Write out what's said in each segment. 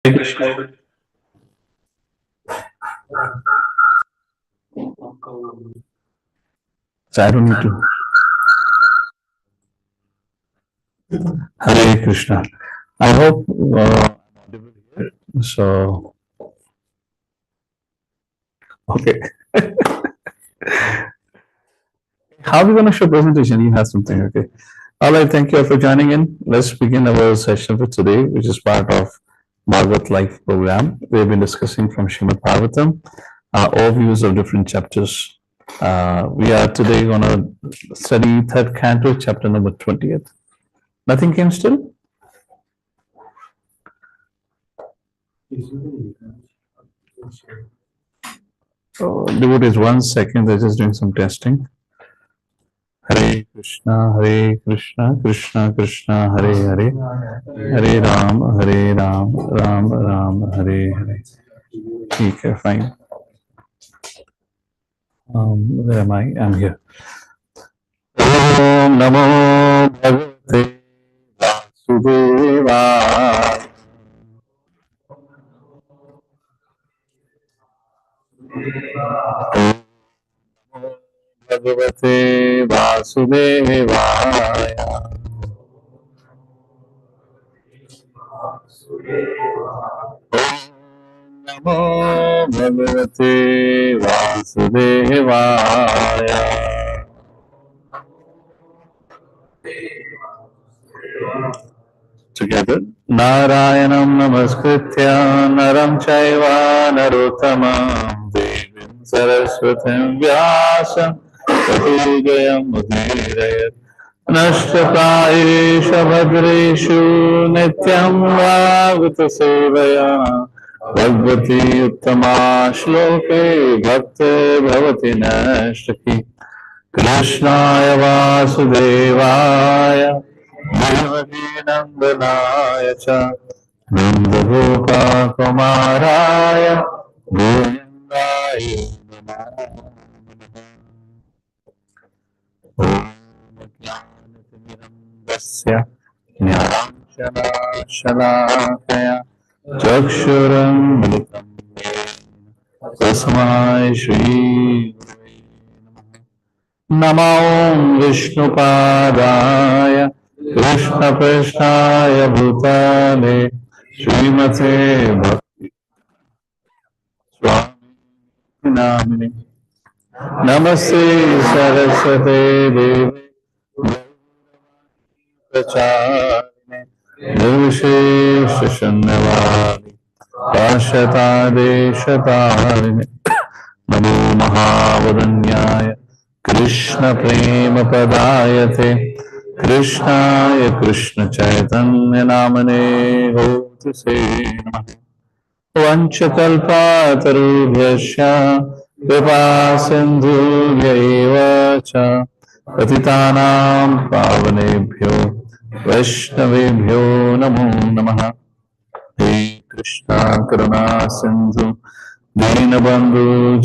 Krishna. So I don't need to. Hare Krishna. I hope so. Okay. How are we going to show presentation? You have something, okay. All right, thank you all for joining in. Let's begin our session for today, which is part of Bhagavat Life program. We've been discussing from Srimad Bhagavatam, overviews of different chapters. We are today going to study third canto, chapter number 20th. Nothing came still? So, devotees, 1 second, they're just doing some testing. Hare Krishna, Krishna Krishna, Hare Hare, Hare Ram, Ram Ram, Hare Hare. Okay, fine. Where am I? I'm here. Om Namo Bhagavate Vasudevaya. Bhagavate Vasudevaya. Namo Bhagavate Vasudevaya. Together. Narayanam Namaskritya Naram Chaiva Narottamam Devim Saraswatim Vyasam Tatugayam Mudhirayat Nashtaprayesha Bhadreshu Nityam Bhagavata Sevaya Bhagavati Uttama Shloke Bhakti Bhavati Nashtaki Krishnaya Vasudevaya Devaki Nandanaya Cha Nandagopa Kumaraya Govindaya Namo. Om Jnanatimirandasya Jnananjana Shalakaya Chakshuram Militam Tasmai Shri Namo Vishnupadaya Krishna Prasthaya Bhutale Srimate Bhakti Swami Namini Namaste Saraswate Devi Pracharine Nirvishesha Shannavadi Pashata Deshatarine Namo Mahavadanyaya Krishna Prema Padayate Krishnaya Krishna Chaitanya Namane Hoti Se Namaha Vanchakalpatarubhyasya Kripa Sindhubhya eva cha Patitanam Pavanebhyo Vaishnavebhyo Namo Namaha. Hey Krishna Karuna Sindhu Dinabandhu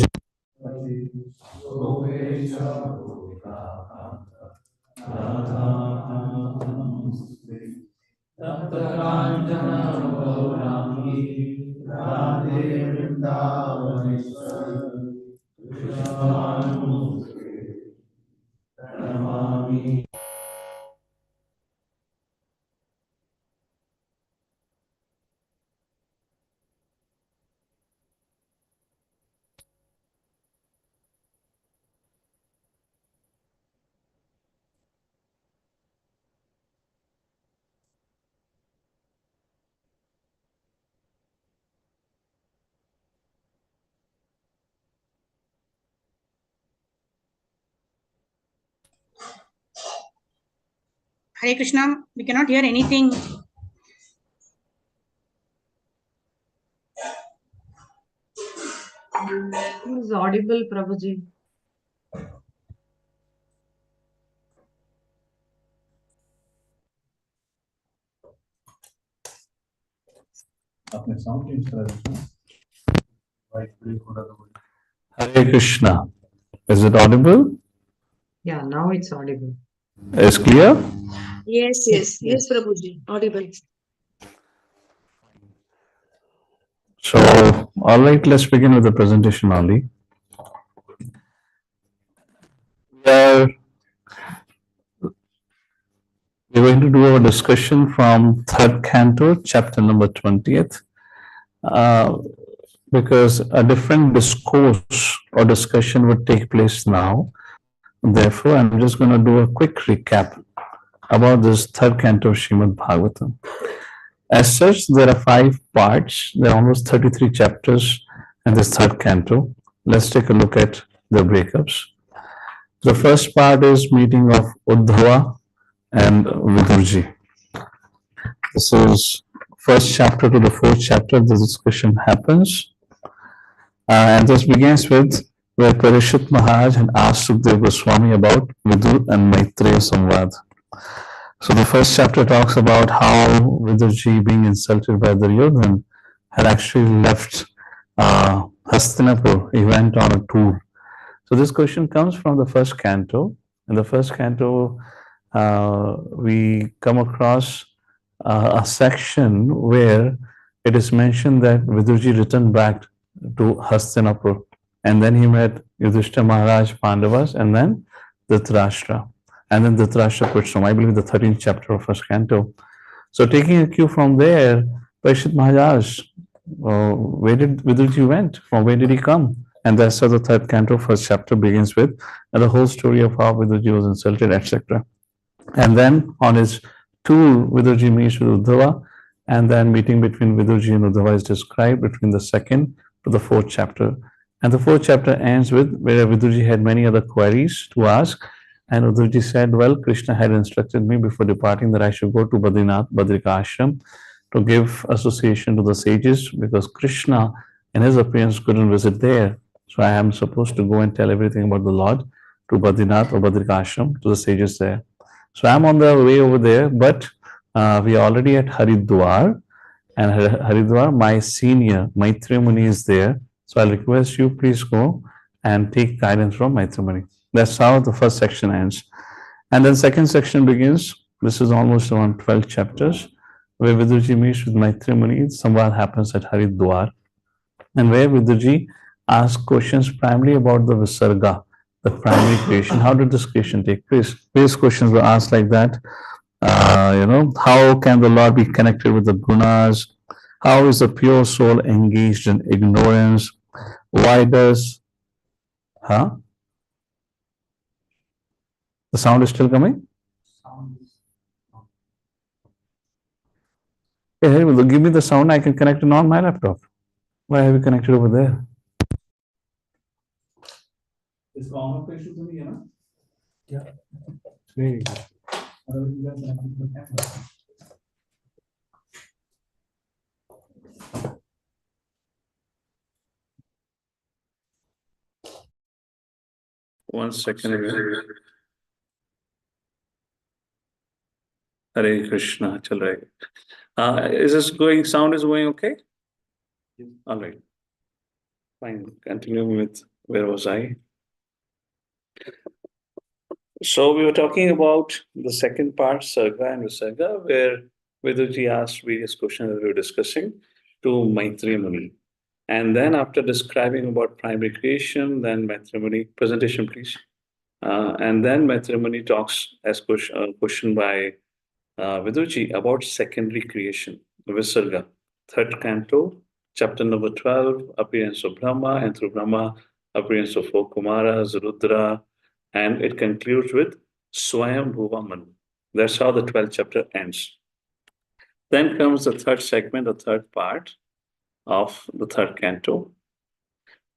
Hare Krishna, we cannot hear anything. It is audible, Prabhuji. Hare Krishna. Is it audible? Yeah, now it's audible. Is clear? Yes, Prabhuji, audible. So, all right, let's begin with the presentation only. We're going to do our discussion from third canto, chapter number 20th, because a different discourse or discussion would take place now. Therefore, I'm just going to do a quick recap about this third canto of Srimad Bhagavatam. As such, there are 5 parts. There are almost 33 chapters in this third canto. Let's take a look at the breakups. The first part is meeting of Uddhava and Vidurji. This is first chapter to the 4th chapter. The discussion happens. And this begins with where Parishit Maharaj had asked Sukdev Goswami about Vidur and Maitreya Samvad. So the first chapter talks about how Vidurji, being insulted by Duryodhan, had actually left Hastinapur. He went on a tour. So this question comes from the first canto. In the first canto, we come across a section where it is mentioned that Vidurji returned back to Hastinapur, and then he met Yudhishthira Maharaj, Pandavas, and then Dhritarashtra. And then Dhritarashtra puts him, I believe, the 13th chapter of first canto. So taking a cue from there, Parishit Maharaj, where did Vidurji went? From where did he come? And that's how the third canto, first chapter begins with, and the whole story of how Vidurji was insulted, etc. And then on his tour, Vidurji meets with Uddhava, and then meeting between Vidurji and Uddhava is described between the 2nd to the 4th chapter. And the 4th chapter ends with where Vidurji had many other queries to ask. And Uddhavji said, well, Krishna had instructed me before departing that I should go to Badrinath, Badrika Ashram to give association to the sages, because Krishna, in his appearance, couldn't visit there. So I am supposed to go and tell everything about the Lord to Badrinath or Badrika Ashram, to the sages there. So I'm on the way over there, but we are already at Haridwar. And Haridwar, my senior, Maitreya Muni, is there. So I'll request you, please go and take guidance from Maitreya Muni. That's how the first section ends. And then second section begins. This is almost around 12 chapters, where Vidurji meets with Maitreya Muni. Samvad happens at Haridwar, and where Vidurji asks questions primarily about the Visarga, the primary creation. How did this creation take place? Various questions were asked like that. How can the Lord be connected with the gunas? How is the pure soul engaged in ignorance? Why does... The sound is still coming? Hey, give me the sound. I can connect it on my laptop. Why have you connected over there? Is common issue to me, yeah? Very good. One second again. Hare Krishna, chal raha. Is this going, sound is going okay? Yes. All right. Fine, continue with, where was I? So we were talking about the second part, Sarga and Visarga, where Vidurji asked various questions that we were discussing to Maitreya Muni. And then after describing about primary creation, then Maitreya Muni, presentation please. And then Maitreya Muni talks as question by Vidurji about secondary creation, Visarga, third canto, chapter number 12, appearance of Brahma, and through Brahma, appearance of 4 Kumaras, Rudra, and it concludes with Swayam Bhuva Manu. That's how the 12th chapter ends. Then comes the third segment, the third part of the third canto.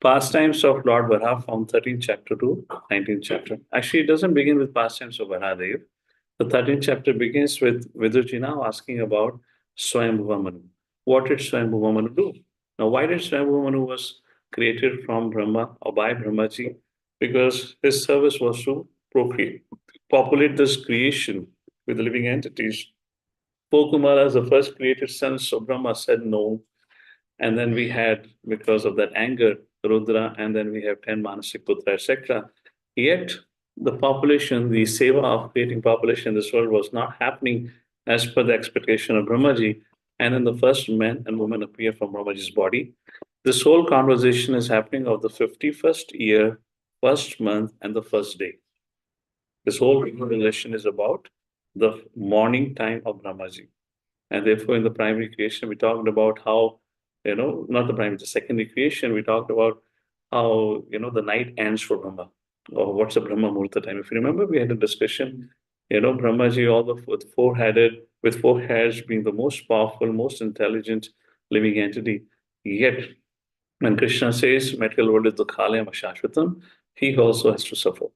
Pastimes of Lord Varah from 13th chapter to 19th chapter. Actually, it doesn't begin with pastimes of Varahadev. The 13th chapter begins with Vidurji now asking about Swayambhuva Manu. What did Swayambhuva Manu do? Now, why did Swayambhuva Manu was created from Brahma or by Brahmaji? Because his service was to procreate, populate this creation with living entities. 4 Kumaras, the first created sons of Brahma, said no. And then we had, because of that anger, Rudra, and then we have 10 Manasik Putra, etc. Yet, the population, the seva of creating population in this world was not happening as per the expectation of Brahmaji. and then the first men and women appear from Brahmaji's body. This whole conversation is happening of the 51st year, first month, and the first day. This whole relation is about the morning time of Brahmaji. And therefore, in the primary creation, we talked about how, not the primary, the secondary creation, we talked about how, the night ends for Brahma, or what's the Brahma Murta time. If you remember, we had a discussion, Brahmaji, all the four-headed, with four heads, being the most powerful, most intelligent living entity. Yet, when Krishna says, material world is the Khalayam Ashashvatam, he also has to suffer.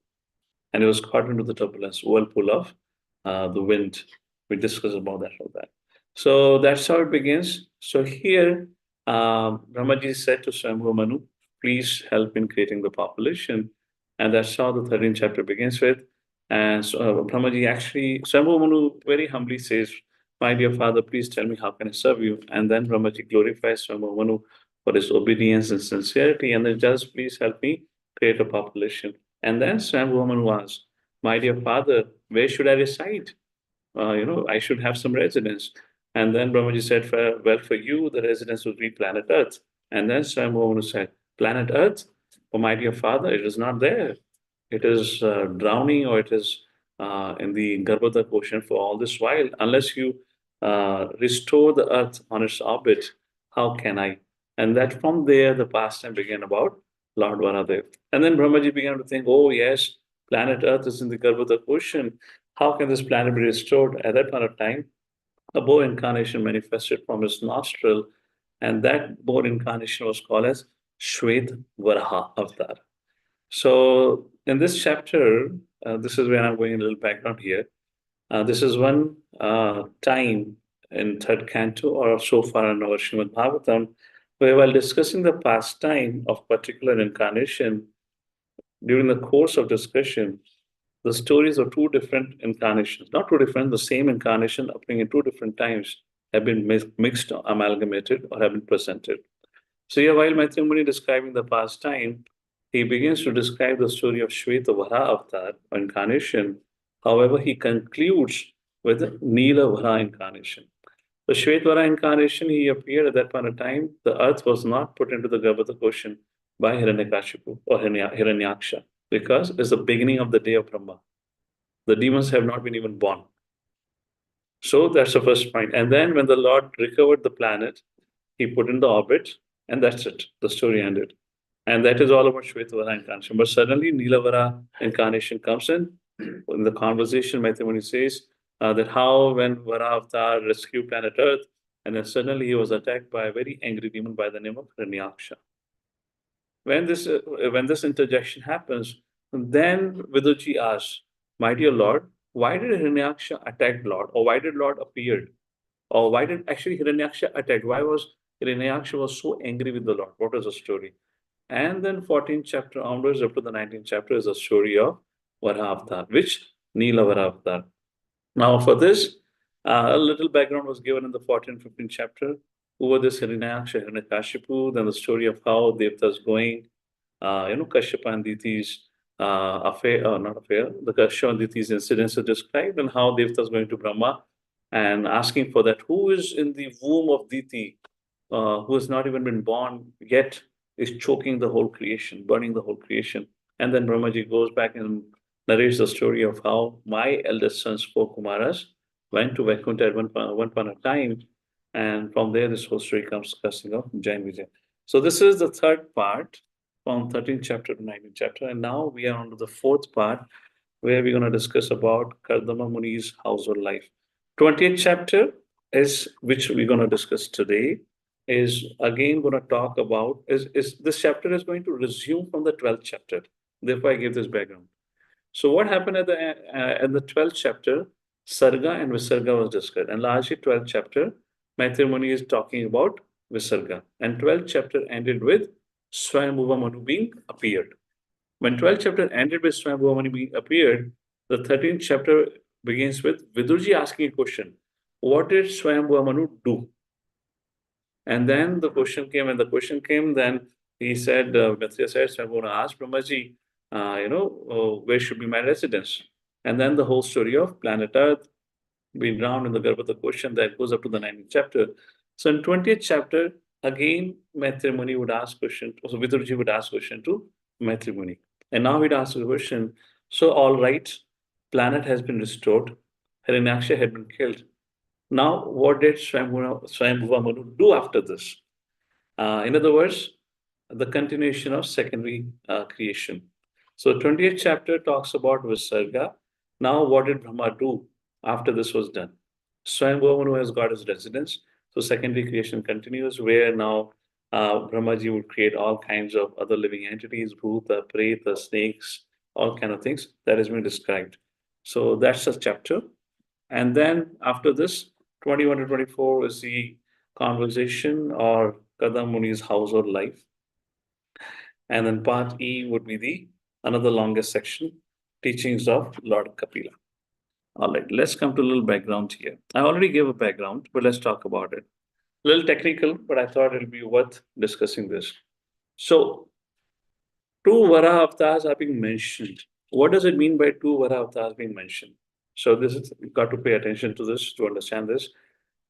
And he was caught into the turbulence, whirlpool of the wind. We discussed about that. So that's how it begins. So here, Brahmaji said to Swambhu Manu, please help in creating the population. And that's how the 13th chapter begins with. And so Brahmaji actually, Swambhu Manu very humbly says, my dear father, please tell me how can I serve you? And then Brahmaji glorifies Swambhu Manu for his obedience and sincerity. And then just please help me create a population. And then Swambhu Manu asked, my dear father, where should I reside? I should have some residence. And then Brahmaji said, well, for you, the residence would be planet Earth. And then Swambhu Manu said, planet Earth? Oh, my dear father, it is not there. It is drowning, or it is in the Garbhodak ocean for all this while. Unless you restore the Earth on its orbit, how can I? And that from there, the pastime began about Lord Varadev. And then Brahmaji began to think, oh, yes, planet Earth is in the Garbhodak ocean. How can this planet be restored? At that point of time, a boar incarnation manifested from his nostril, and that boar incarnation was called as Shwet Varaha Avatar. So in this chapter, this is where I'm going a little background here. This is one time in third canto, or so far in our Srimad Bhagavatam, where while discussing the pastime of particular incarnation, during the course of discussion, the stories of two different incarnations, not two different, the same incarnation appearing in two different times, have been mixed, amalgamated, or have been presented. So here, while Maitreya Muni describing the past time, he begins to describe the story of Shweta Varah Avatar, or incarnation. However, he concludes with the Neela Varah incarnation. The Shweta Varah incarnation, he appeared at that point of time. The earth was not put into the Garbhodak ocean by Hiranyakashipu or Hiranyaksha, because it's the beginning of the day of Brahma. The demons have not been even born. So that's the first point. And then when the Lord recovered the planet, he put in the orbit, and that's it. The story ended. And that is all about Shvetavara incarnation. But suddenly Neelavara incarnation comes in. In the conversation, Maitreya Muni says that how when Varah Avatar rescued planet Earth, and then suddenly he was attacked by a very angry demon by the name of Hiranyaksha. When this interjection happens, then Viduji asks, my dear Lord, why did Hiranyaksha attack Lord? Or why did Lord appear? Or why did actually Hiranyaksha attack? Why was Hiranyaksha was so angry with the Lord? What was the story? And then 14th chapter onwards up to the 19th chapter is a story of Varah Avatar, which Neela Varah Avatar. Now for this, a little background was given in the 14th, 15th chapter. Who were this Hiranyaksha, Hiranyakashipu, then the story of how Devta's going, Kashyapa and Diti's affair, not affair, the Kashyapa and Diti's incidents are described, and how Devta's going to Brahma and asking for that. Who is in the womb of Diti, who has not even been born yet, is choking the whole creation, burning the whole creation. And then Brahmaji goes back and narrates the story of how my eldest sons, four Kumaras, went to Vaikuntha at one point of time. And from there, this whole story comes discussing of Jain Vijay. So this is the third part from 13th chapter to 19th chapter. And now we are on to the fourth part, where we're going to discuss about Kardama Muni's household life. 20th chapter is, which we're going to discuss today, is again going to talk about, is this chapter is going to resume from the 12th chapter. Therefore, I give this background. So what happened at the 12th chapter, Sarga and Visarga was discussed. And largely 12th chapter, Maitreya Muni is talking about Visarga. And 12th chapter ended with Swayambhuva Manu being appeared. When 12th chapter ended with Swayambhuva Manu being appeared, the 13th chapter begins with Vidurji asking a question. What did Swayambhuva Manu do? And then the question came, then he said, Maitreya said, so I'm going to ask Brahmaji, where should be my residence? And then the whole story of planet Earth, been drowned in the Garbhata question that goes up to the 19th chapter. So in 20th chapter, again, Maitri Muni would ask question, so Vidurji would ask question to Maitri Muni. And now he'd ask the question, so all right, planet has been restored, Hiranyaksha had been killed. Now, what did Swayambhuva Manu do after this? In other words, the continuation of secondary creation. So 20th chapter talks about Visarga. Now, what did Brahma do after this was done? Swayambhuva Manu has got his residence. So secondary creation continues, where now Brahmaji would create all kinds of other living entities, bhuta, preta, snakes, all kind of things that has been described. So that's a chapter. And then after this, 21 to 24 is the conversation or Kadam Muni's household life. And then part E would be the another longest section, teachings of Lord Kapila. All right, let's come to a little background here. I already gave a background, but let's talk about it. A little technical, but I thought it'll be worth discussing this. So, two Varah Avatars are being mentioned. What does it mean by two Varah Avatars being mentioned? So this is, you've got to pay attention to this to understand this.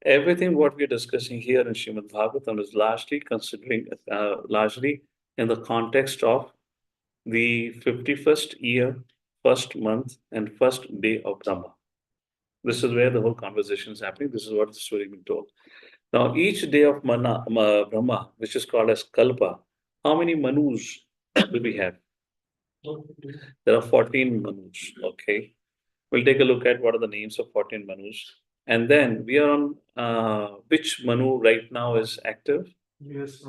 Everything what we're discussing here in Srimad Bhagavatam is largely considering, largely in the context of the 51st year, first month, and first day of Brahma. This is where the whole conversation is happening. This is what the story is being told. Now, each day of Brahma, which is called as Kalpa, how many Manus do we have? There are 14 Manus, okay? We'll take a look at what are the names of 14 Manus. And then we are on which Manu right now is active? Yes.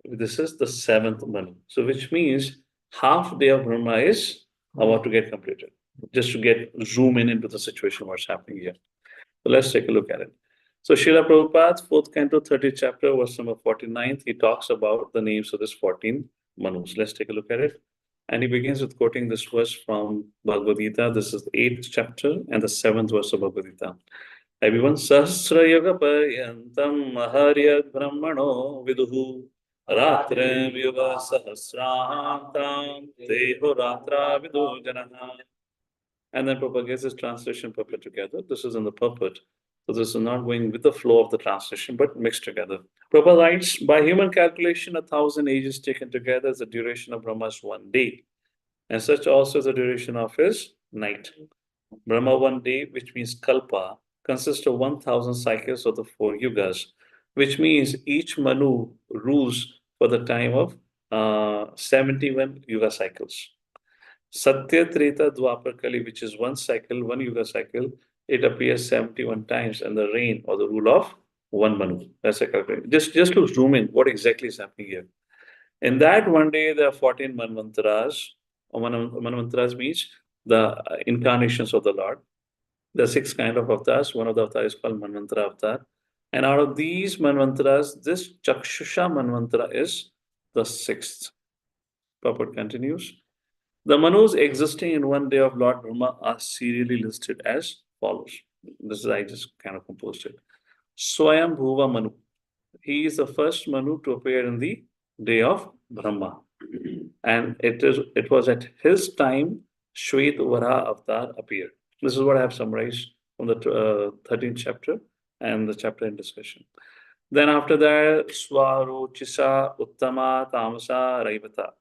This is the 7th Manu. So which means half day of Brahma is about to get completed. Just to zoom into the situation, what's happening here. So let's take a look at it. So Srila Prabhupada, 4th Canto, 30th chapter, verse number 49, he talks about the names of this 14 Manus. Let's take a look at it. And he begins with quoting this verse from Bhagavad Gita. This is the 8th chapter and the 7th verse of Bhagavad Gita. Everyone, Sahasra Yoga Paryantam Maharyad Brahmano Viduhu Ratre Yoga Sahasrantam Teho Ratra Vidu Janaha. And then Prabhupada gets his translation puppet together. This is in the puppet. So this is not going with the flow of the translation, but mixed together. Prabhupada writes, by human calculation, 1,000 ages taken together is the duration of Brahma's one day. And such also is the duration of his night. Brahma one day, which means Kalpa, consists of 1,000 cycles of the 4 yugas, which means each Manu rules for the time of 71 yuga cycles. Satya, Treta, Dwapar, Kali, which is one cycle, one yuga cycle, it appears 71 times in the reign or the rule of one Manu. That's a calculation. Just to zoom in, what exactly is happening here? In that one day, there are 14 Manvantaras. Manvantaras means the incarnations of the Lord. There are 6 kind of avatars. One of the avatars is called Manvantara avatar. And out of these Manvantaras, this Chakshusha Manvantara is the 6th. Purport continues. The Manus existing in one day of Lord Brahma are serially listed as follows. This is, I just kind of composed it. Swayambhuva Manu. He is the first Manu to appear in the day of Brahma. And it was at his time Shwet Varah Avatar appeared. This is what I have summarized from the 13th chapter and the chapter in discussion. Then after that, Swaruchisa, Uttama, Tamasa, Raivata.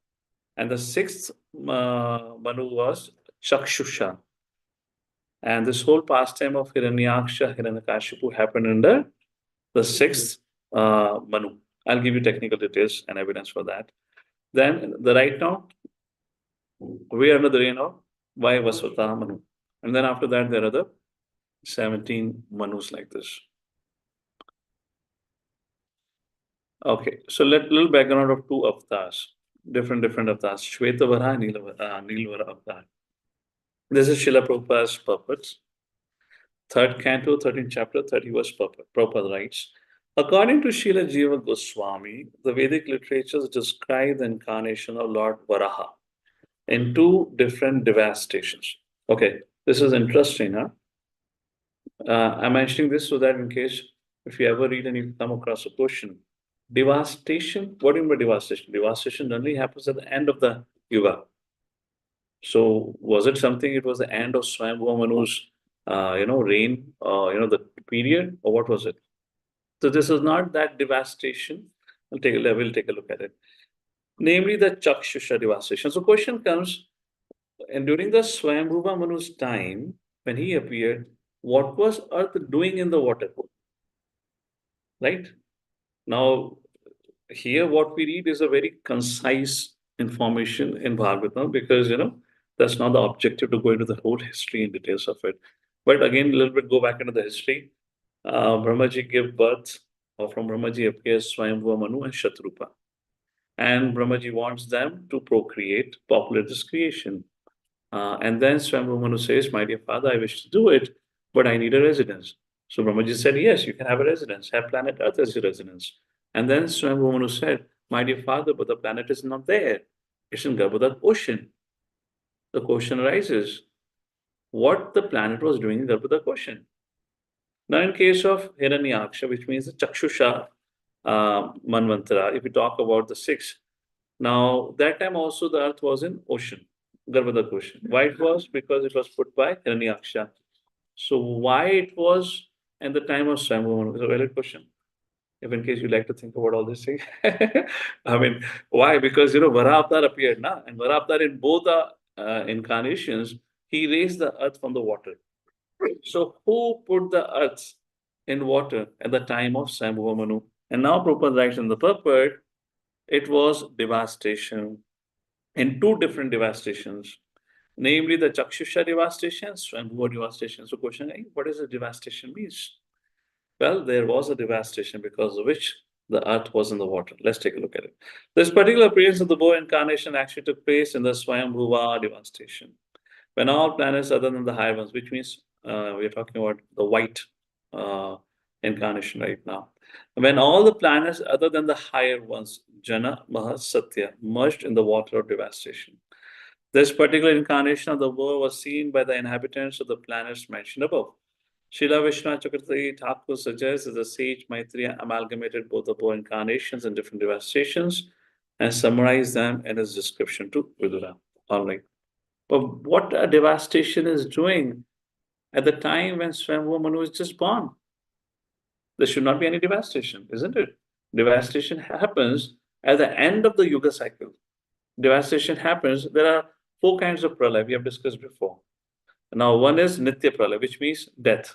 And the 6th Manu was Chakshusha. And this whole pastime of Hiranyaksha, Hiranyakashipu happened under the 6th Manu. I'll give you technical details and evidence for that. Then the right now, we are under the reign of Vaivasvata Manu. And then after that, there are the 17 Manus like this. Okay, so little background of 2 avatars, different avatars, Shvetavara and Nilvara avatar. This is Srila Prabhupada's purpose. 3rd Canto, 13th chapter, 30 verse purport. Prabhupada writes, according to Srila Jiva Goswami, the Vedic literatures describe the incarnation of Lord Varaha in 2 different devastations. Okay, this is interesting, huh? I'm mentioning this so that in case if you ever read and you come across a question, devastation, what do you mean by devastation? Devastation only happens at the end of the yuga. So was it something, it was the end of Swayambhuva Manu's rain, the period, or what was it? So this is not that devastation. We'll take a look at it. Namely, the Chakshusha devastation. So question comes, and during the Swayambhuva Manu's time, when he appeared, what was Earth doing in the water? Right? Now, here what we read is a very concise information in Bhagavatam because, that's not the objective to go into the whole history and details of it. But again, a little bit go back into the history. Brahmaji gave birth, or from Brahmaji appears Swayambhuva Manu and Shatrupa. And Brahmaji wants them to procreate, populate this creation. And then Swayambhuva Manu says, my dear father, I wish to do it, but I need a residence. So Brahmaji said, yes, you can have a residence, have planet Earth as your residence. And then Swayambhuva Manu said, my dear father, but the planet is not there. It's in Garbhodak ocean. The question arises, what the planet was doing in Garbhodak ocean? Now, in case of Hiranyaksha, which means the Chakshusha Manvantara, if we talk about the six, now that time also the earth was in ocean, Garbhodak ocean. Why it was? Because it was put by Hiranyaksha. So why it was at the time of Swayambhuva is a valid question. If in case you like to think about all this thing. I mean, why? Because, Varah Avatar appeared, na? And Varah Avatar in both the incarnations, he raised the earth from the water. So who put the earth in water at the time of Swayambhuva Manu? And now Prabhupada writes in the purport, it was devastation, in two different devastations, namely the Chakshusha devastation, Swayambhuva devastation. So question, what does the devastation means? Well, there was a devastation because of which the earth was in the water. Let's take a look at it. This particular appearance of the bow incarnation actually took place in the Swayambhuva devastation, when all planets other than the higher ones, which means we're talking about the white incarnation right now, when all the planets other than the higher ones, Jana, Maha, Satya, merged in the water of devastation. This particular incarnation of the world was seen by the inhabitants of the planets mentioned above. Srila Vishwanath Chakravarti Thakur suggests that the sage Maitreya amalgamated both the four incarnations and different devastations and summarized them in his description to Vidura. All right. But what a devastation is doing at the time when Swayambhuva Manu is just born? There should not be any devastation, isn't it? Devastation happens at the end of the Yuga cycle. Devastation happens, there are four kinds of pralaya we have discussed before. Now, one is Nitya Pralaya, which means death.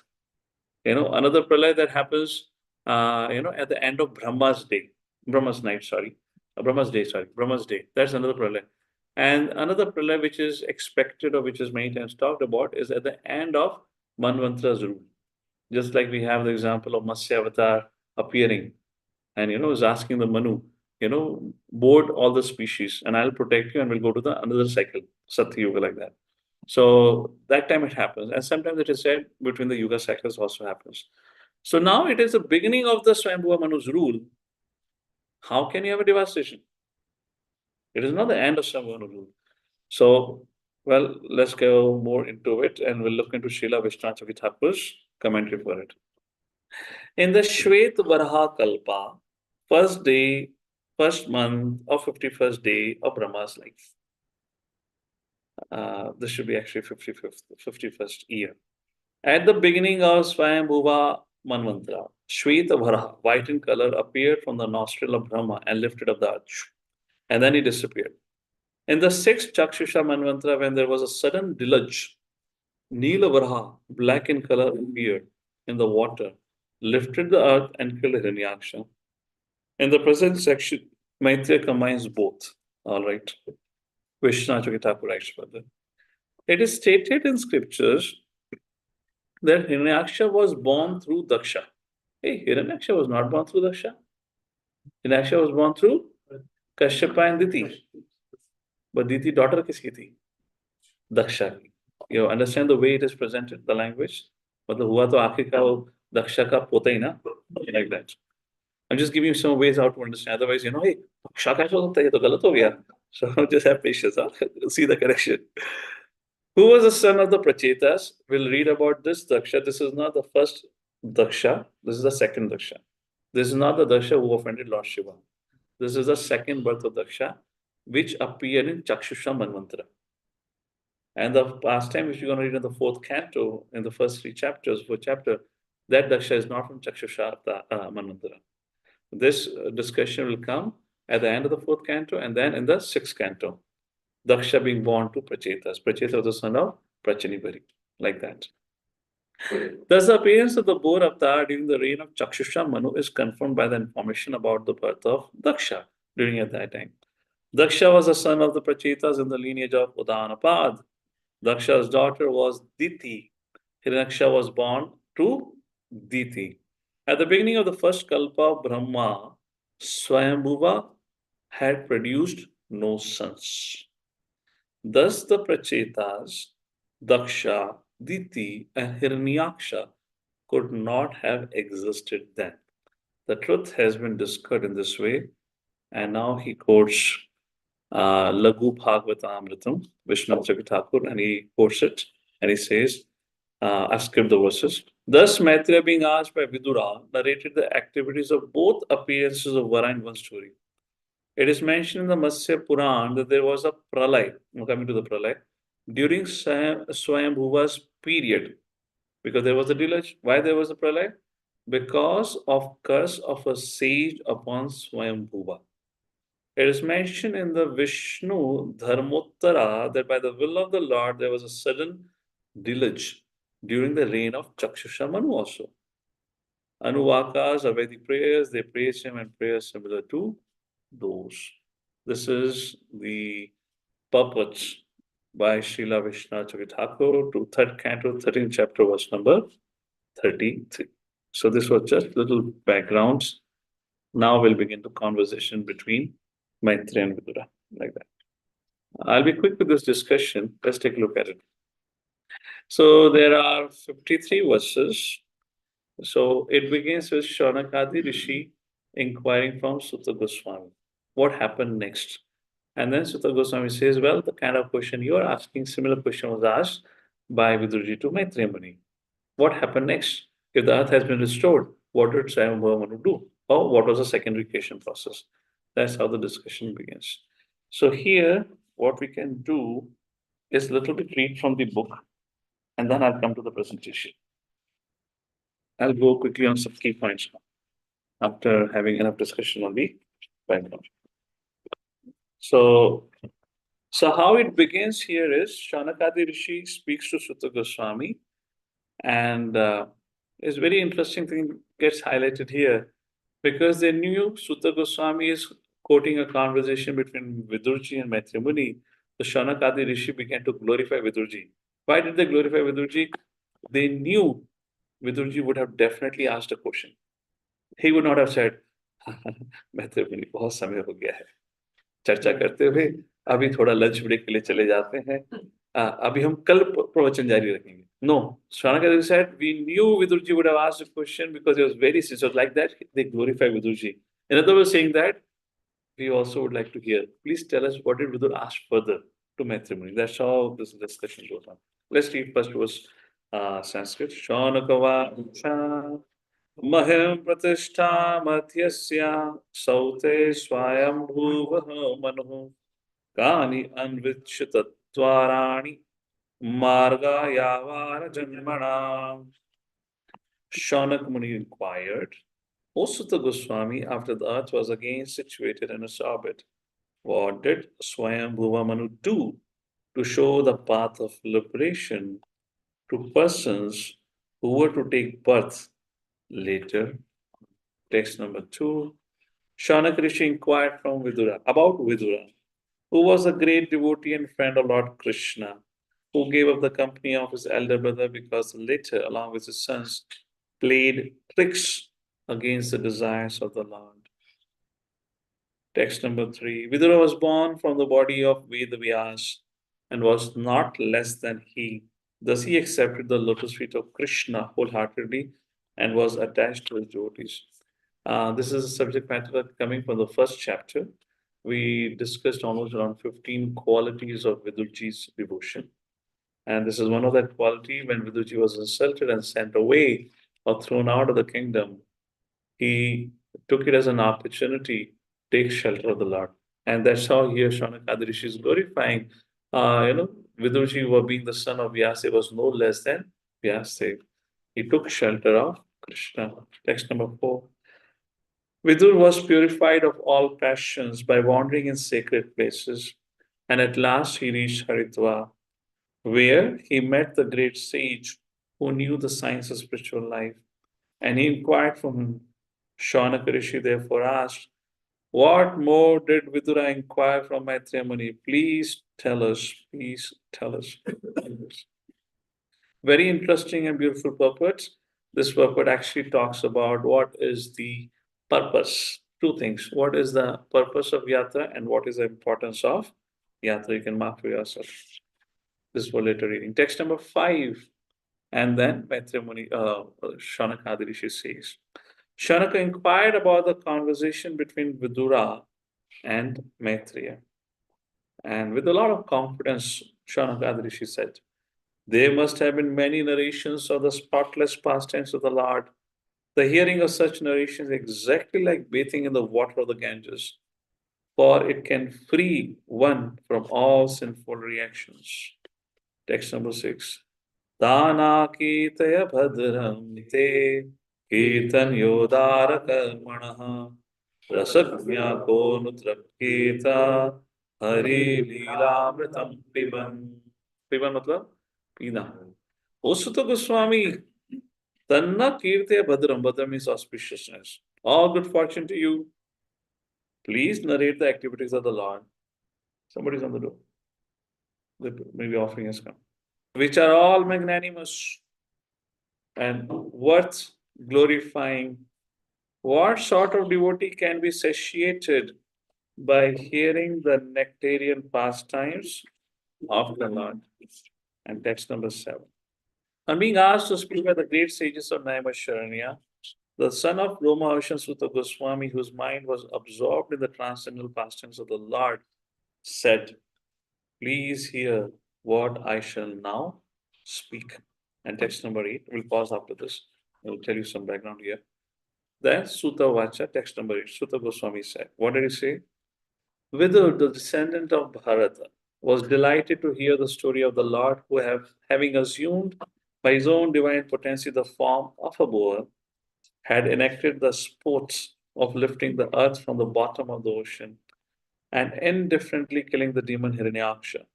Another pralaya that happens, at the end of Brahma's day, Brahma's night, sorry. Brahma's day. That's another pralaya. And another pralaya which is expected or which is many times talked about is at the end of Manvantara's rule. Just like we have the example of Matsya Avatar appearing and, is asking the Manu, board all the species and I'll protect you and we'll go to the another cycle, Satya Yuga, like that. So that time it happens. And sometimes it is said between the Yuga cycles also happens. So now it is the beginning of the Swayambhuva Manu's rule. How can you have a devastation? It is not the end of Swayambhuva Manu's rule. So, well, let's go more into it and we'll look into Srila Vishwanath Chakravarti Thakur's commentary for it. In the Shwet Varaha Kalpa, first month or 51st day of Brahma's life. This should be actually 51st year. At the beginning of Swayambhuva Manvantara, Shweta Varaha, white in color, appeared from the nostril of Brahma and lifted up the earth. And then he disappeared. In the sixth Chakshusha Manvantara, when there was a sudden deluge, Neela Varaha, black in color, appeared in the water, lifted the earth and killed Hiranyaksha. In the present section, Maitreya combines both. All right. Vishwanath Chakravarti Thakur writes further. It is stated in scriptures that Hiranyaksha was born through Daksha. Hey, Hiranyaksha was not born through Daksha. Hiranyaksha was born through Kashyapa and Diti. But Diti daughter kiski thi? Daksha. You understand the way it is presented, the language? Matlab hua to aakhir ka wo Daksha ka pota hi na? Like that. I'm just giving you some ways how to understand. Otherwise, hey, Daksha kaise ho sakta hai? Ye to galat ho gaya. So just have patience. See the correction. Who was the son of the Prachetas? We'll read about this Daksha. This is not the first Daksha. This is the second Daksha. This is not the Daksha who offended Lord Shiva. This is the second birth of Daksha, which appeared in Chakshusha Manvantara. And the pastime which you're going to read in the fourth canto, in the first three chapters, fourth chapter, that Daksha is not from Chakshusha Manvantara. This discussion will come at the end of the fourth canto and then in the sixth canto. Daksha being born to Prachetas. Pracheta was the son of Prachanibari, like that. Thus, the appearance of the boar avatar during the reign of Chakshusha Manu is confirmed by the information about the birth of Daksha during at that time. Daksha was the son of the Prachetas in the lineage of Udanapad. Daksha's daughter was Diti. Hiranyaksha was born to Diti. At the beginning of the first Kalpa, Brahma, Swayambhuva had produced no sons. Thus, the Prachetas, Daksha, Diti, and Hiranyaksha could not have existed then. The truth has been discovered in this way, and now he quotes Lagu Bhagavatam, Vishnu Thakur, and he quotes it, and he says, I've skipped the verses. Thus, Maitreya, being asked by Vidura, narrated the activities of both appearances of Vara in one story. It is mentioned in the Matsya Puran that there was a pralay, coming to the pralay, during Swayambhuva's period, because there was a deluge. Why there was a pralay? Because of curse of a sage upon Swayambhuva. It is mentioned in the Vishnu Dharmottara that by the will of the Lord there was a sudden deluge during the reign of Chakshusha Manu also. Anuvakas are Vedic prayers, they praise him and prayers similar to those. This is the purport by Srila Vishnu Thakur to third canto, 13th chapter, verse number 33. So this was just little backgrounds. Now we'll begin the conversation between Maitreya and Vidura, like that. I'll be quick with this discussion. Let's take a look at it. So there are 53 verses. So it begins with Shaunakadi Rishi inquiring from Sutta Goswami. What happened next? And then Sutta Goswami says, well, the kind of question you are asking, similar question was asked by Vidurji to Maitreya Muni. What happened next? If the earth has been restored, what did Swayambhuva Manu do? Or what was the secondary creation process? That's how the discussion begins. So here, what we can do is a little bit read from the book, and then I'll come to the presentation. I'll go quickly on some key points now, after having enough discussion on the background. So how it begins here is Shaunakadi Rishi speaks to Sutta Goswami, and it's very interesting thing gets highlighted here, because they knew Sutta Goswami is quoting a conversation between Vidurji and Maitreya Muni. The Shaunakadi Rishi began to glorify Vidurji. Why did they glorify Vidurji? They knew Vidurji would have definitely asked a question. He would not have said, Maitreya Muni, बहुत समय हो गया है, चर्चा करते हुए अभी थोड़ा लंच ब्रेक के लिए चले जाते हैं, अभी हम कल प्रवचन जारी रखेंगे. No, Shaunakadi said, we knew Vidurji would have asked a question because he was very sincere. Like that, they glorify Vidurji. In other words, saying that, we also would like to hear. Please tell us what did Vidur ask further to Maitreya Muni. That's how this discussion goes on. Let's read first was Sanskrit. Shaunakava Mahim Pratishtha Madhyasya Saute Swayambhuva Manu Kani Anvichitattvarani Marga Yavara Janmana. Shaunak Muni inquired, O Sutta Goswami, after the earth was again situated in its orbit, what did Swayambhuva Manu do to show the path of liberation to persons who were to take birth later? Text number 2. Shaunak Rishi inquired from Vidura about Vidura, who was a great devotee and friend of Lord Krishna, who gave up the company of his elder brother because later, along with his sons, played tricks against the desires of the Lord. Text number 3. Vidura was born from the body of Vedavyas and was not less than he. Thus he accepted the lotus feet of Krishna wholeheartedly and was attached to his devotees. This is a subject matter coming from the first chapter. We discussed almost around 15 qualities of Vidurji's devotion. And this is one of that quality. When Vidurji was insulted and sent away or thrown out of the kingdom, he took it as an opportunity to take shelter of the Lord. And that's how here Shaunakadi Rishi is glorifying Vidurji, being the son of Vyasa, was no less than Vyasa. He took shelter of Krishna. Text number 4. Vidur was purified of all passions by wandering in sacred places, and at last he reached Haridwar, where he met the great sage who knew the science of spiritual life, and he inquired from him. Shaunaka Rishi therefore asked, "What more did Vidura inquire from Maitreya Muni? Please tell us, please tell us." Very interesting and beautiful purport. This purport actually talks about what is the purpose. Two things. What is the purpose of yatra and what is the importance of yatra? You can mark for yourself. This for later reading. Text number 5. And then Maitreya Muni, Shaunaka Adirishi says, Shaunaka inquired about the conversation between Vidura and Maitreya. And with a lot of confidence, Shaunaka Adirishi said, there must have been many narrations of the spotless pastimes of the Lord. The hearing of such narrations is exactly like bathing in the water of the Ganges, for it can free one from all sinful reactions. Text number 6. Dana Kitaya Bhadram Te Kirtan Yodara Karmanaha Rasaknya Ko Nutrapketa Hari Leelamritam Piban. Piban matlab? Pina. O Sutta Goswami, Tanna Kirtaya Bhadram. Bhadram means auspiciousness. All good fortune to you. Please narrate the activities of the Lord. Somebody's on the door. Maybe offering has come. Which are all magnanimous and worth glorifying. What sort of devotee can be satiated by hearing the nectarian pastimes of the Lord? And text number 7. On being asked to speak by the great sages of Naimisharanya, the son of Roma Sutta Goswami, whose mind was absorbed in the transcendental pastimes of the Lord, said, "Please hear what I shall now speak." And text number 8, we'll pause after this. I'll tell you some background here. Then Sutta Vacha, text number 8, Sutta Goswami said, what did he say? Vidur, the descendant of Bharata, was delighted to hear the story of the Lord who, having assumed by his own divine potency the form of a boar, had enacted the sports of lifting the earth from the bottom of the ocean and indifferently killing the demon Hiranyaksha.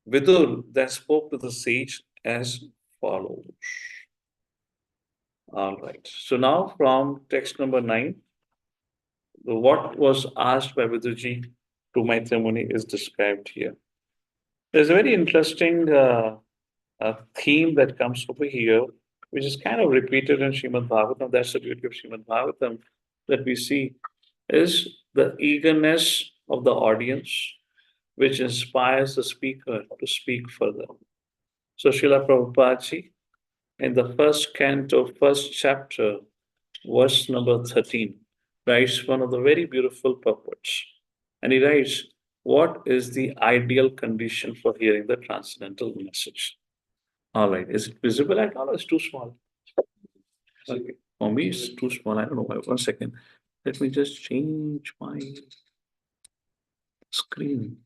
Vidur then spoke to the sage as follows. All right. So now from text number 9, what was asked by Vidurji to Maitreya Muni is described here. There's a very interesting theme that comes over here, which is kind of repeated in Srimad Bhagavatam. That's the beauty of Srimad Bhagavatam that we see, is the eagerness of the audience, which inspires the speaker to speak further. So Srila Prabhupada ji, in the first canto, first chapter, verse number 13, writes one of the very beautiful purports. And he writes, what is the ideal condition for hearing the transcendental message? All right, is it visible at all or is it too small? Okay, for me it's too small. I don't know why. 1 second. Let me just change my screen.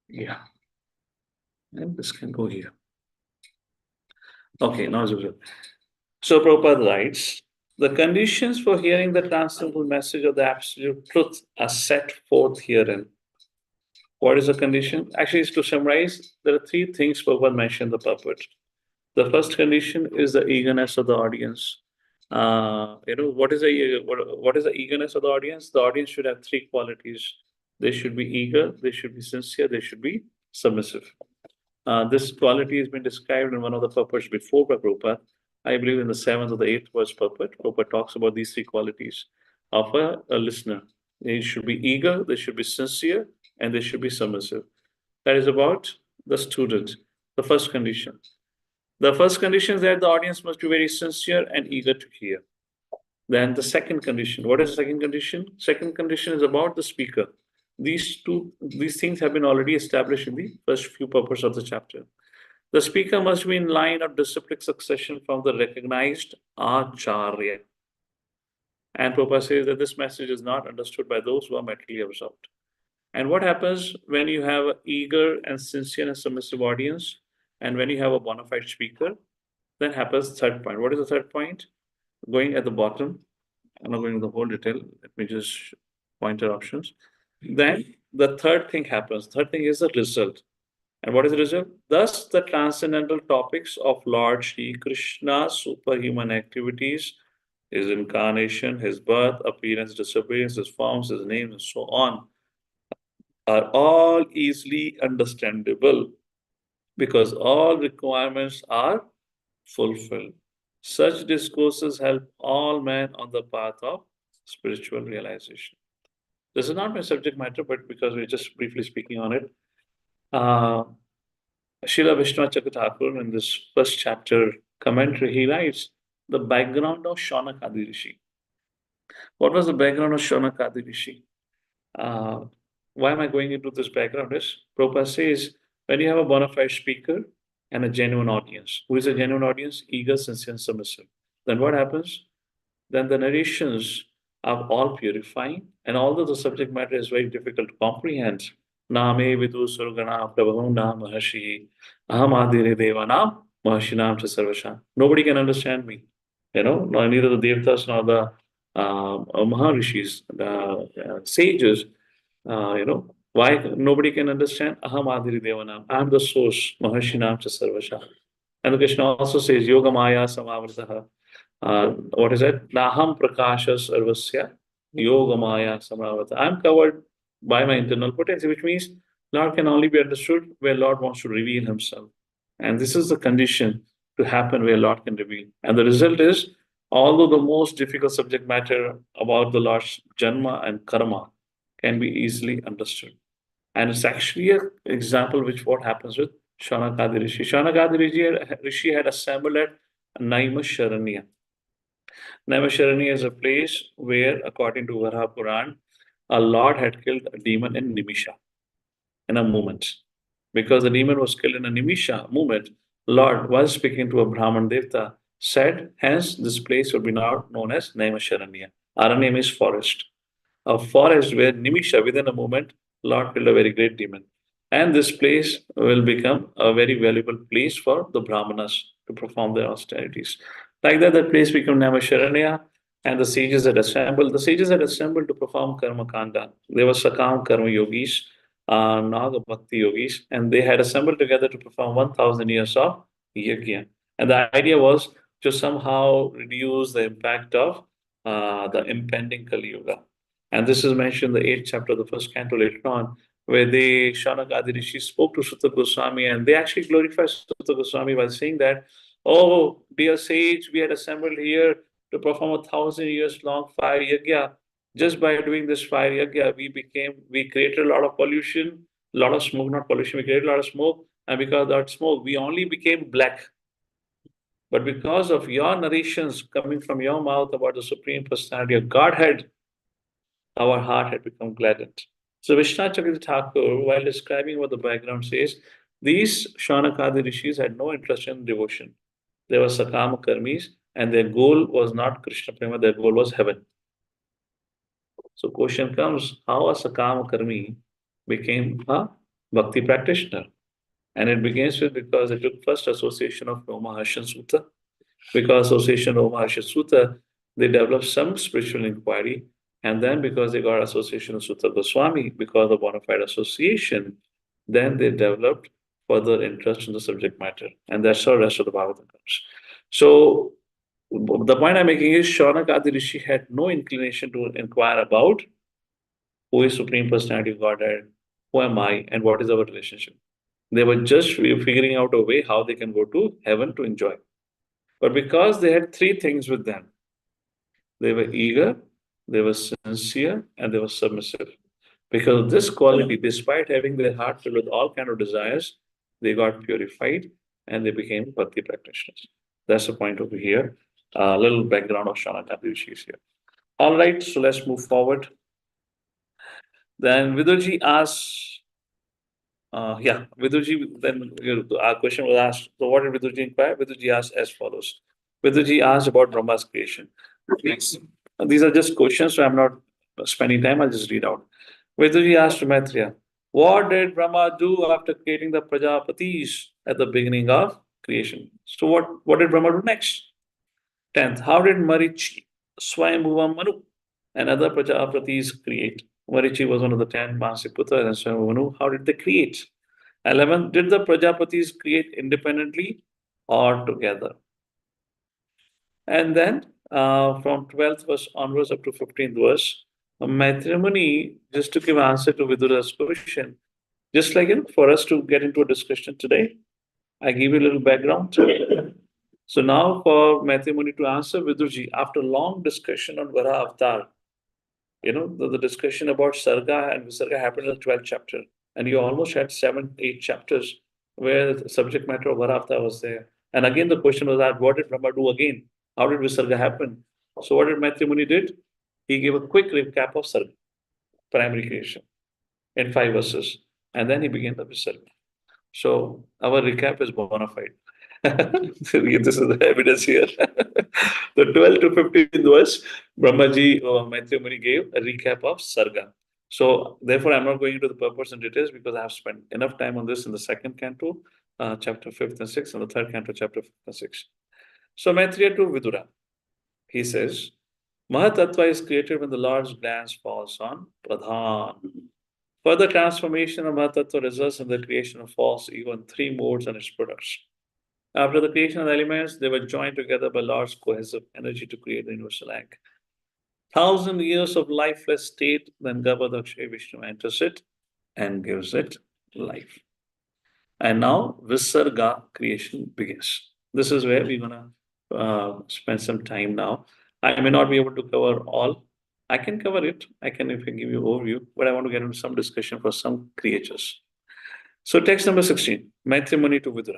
Yeah. And this can go here. Okay, now it's visible. So Prabhupada writes, the conditions for hearing the transcendental message of the absolute truth are set forth herein. What is the condition? Actually, to summarize, there are 3 things Prabhupada mentioned in the purport. The first condition is the eagerness of the audience. What is the eagerness of the audience? The audience should have 3 qualities. They should be eager, they should be sincere, they should be submissive. This quality has been described in one of the purports before by Prabhupada. I believe in the 7th or the 8th verse purport, Prabhupada talks about these 3 qualities of a listener. They should be eager, they should be sincere, and they should be submissive. That is about the student, the first condition. The first condition is that the audience must be very sincere and eager to hear. Then the second condition, what is the second condition? Second condition is about the speaker. These things have been already established in the first few purports of the chapter. The speaker must be in line of disciplic succession from the recognized Acharya. And Prabhupada says that this message is not understood by those who are materially absorbed. And what happens when you have an eager and sincere and submissive audience, and when you have a bona fide speaker, then happens third point. What is the third point? Going at the bottom, I'm not going into the whole detail. Let me just point out options. Then the third thing happens. Third thing is the result. And what is the result? Thus, the transcendental topics of Lord Sri Krishna's superhuman activities, his incarnation, his birth, appearance, disappearance, his forms, his name, and so on, are all easily understandable because all requirements are fulfilled. Such discourses help all men on the path of spiritual realization. This is not my subject matter, but because we're just briefly speaking on it, Srila Vishwanath Chakravarti in this first chapter commentary, he writes the background of Shaunakadi Rishi. What was the background of Shaunakadi Rishi? Uh, why am I going into this background? Is Prabhupada says when you have a bona fide speaker and a genuine audience, who is a genuine audience? Eager, sincere, and submissive. Then what happens? Then the narrations are all purifying, and although the subject matter is very difficult to comprehend, Name Vidu Surgana Prabhavana Maharshi Aham Adire Devanam Maharshinam Sarvasha. Nobody can understand me. Neither the Devtas nor the Maharishis, the sages, why nobody can understand? Aham Adiri Devanam. I am the source, Maharshinam Sarvasha. And Krishna also says, Yoga Maya Samavritaha. What is it? Naham Prakasha Sarvasya Yoga Maya Samavrita. I'm covered by my internal potency, which means Lord can only be understood where Lord wants to reveal himself. And this is the condition to happen where Lord can reveal. And the result is, although the most difficult subject matter about the Lord's Janma and Karma can be easily understood. And it's actually an example which what happens with Shaunakadi Rishi. Shaunakadi Rishi had assembled at Naimisharanya. Naimisharanya is a place where, according to Varah Puran, a lord had killed a demon in Nimisha, in a moment. Because the demon was killed in a Nimisha moment, Lord, while speaking to a Brahman Devta, said, hence this place will be now known as Naimisharanya. Aranya means forest. A forest where Nimisha, within a moment, Lord killed a very great demon. And this place will become a very valuable place for the Brahmanas to perform their austerities. Like that place became Naimisharanya, and the sages had assembled. The sages had assembled to perform Karma Kanda. They were Sakam Karma Yogis, Naga Bhakti Yogis, and they had assembled together to perform 1,000 years of Yajna. And the idea was to somehow reduce the impact of the impending Kali Yuga. And this is mentioned in the 8th chapter of the first canto later on, where Shaunakadi Rishi spoke to Sutta Goswami, and they actually glorified Sutta Goswami by saying that, oh, dear sage, we had assembled here to perform 1,000 years long fire yajna. Just by doing this fire yajna, we created a lot of pollution, a lot of smoke, not pollution, we created a lot of smoke, and because of that smoke, we only became black. But because of your narrations coming from your mouth about the Supreme Personality of Godhead, our heart had become gladdened. So Vishwanath Chakravarti Thakur, while describing what the background says, these Shaunakadi Rishis had no interest in devotion. They were Sakama Karmis, and their goal was not Krishna Prema, their goal was heaven. So question comes, how a Sakama Karmi became a Bhakti practitioner? And it begins with because they took first association of Maharshan Sutta. Because association of Maharshan Sutta, they developed some spiritual inquiry. And then because they got association of Sutta Goswami, because of bona fide association, then they developed further interest in the subject matter. And that's how the rest of the Bhagavatam comes. So the point I'm making is Shaunakadi Rishi had no inclination to inquire about who is Supreme Personality of Godhead, who am I, and what is our relationship. They were just figuring out a way how they can go to heaven to enjoy. But because they had three things with them, they were eager, they were sincere, and they were submissive. Because of this quality, despite having their heart filled with all kind of desires, they got purified and they became Bhakti practitioners. That's the point over here. A little background of Shaunakadi Rishi is here. All right, so let's move forward. Then Vidurji asks, Vidurji, then our question was asked, so what did Vidurji inquire? Vidurji asked as follows. Vidurji asked about Brahma's creation. These are just questions, so I'm not spending time, I'll just read out. Viduji asked Maitreya, what did Brahma do after creating the Prajapatis at the beginning of creation? So what did Brahma do next? 10th, how did Marichi, Swayambhuva Manu, and other Prajapatis create? Marichi was one of the 10 Manasiputras and Swayambhuva Manu. How did they create? 11th, did the Prajapatis create independently or together? And then from 12th verse onwards up to 15th verse, Maitreya Muni, just to give answer to Vidura's question, just like for us to get into a discussion today, I give you a little background. So now for Maitreya Muni to answer Vidurji, after long discussion on Varah Avatar, the discussion about Sarga and Visarga happened in the 12th chapter. And you almost had 7, 8 chapters where the subject matter of Varah Avatar was there. And again, the question was that what did Brahma do again? How did Visarga happen? So what did Maitreya Muni did? He gave a quick recap of Sarga, primary creation, in 5 verses. And then he began the Visarga. So our recap is bona fide. This is the evidence here. The 12 to 15th verse, Brahmaji Maitreya Muni gave a recap of Sarga. So therefore, I'm not going into the purpose and details because I have spent enough time on this in the second canto, chapter 5th and 6th, and the third canto, chapter 5th and 6th. So Maitreya to Vidura, he says, Mahatattva is created when the Lord's glance falls on Pradhan. Further transformation of Mahatattva results in the creation of false ego in 3 modes and its products. After the creation of the elements, they were joined together by Lord's cohesive energy to create the universal act. 1,000 years of lifeless state, then Garbhodakshay Vishnu enters it and gives it life. And now Visarga creation begins. This is where we're going to spend some time now. I may not be able to cover all. I can cover it. I can if I give you overview, but I want to get into some discussion for some creatures. So text number 16, Maitreya Muni to Vidura.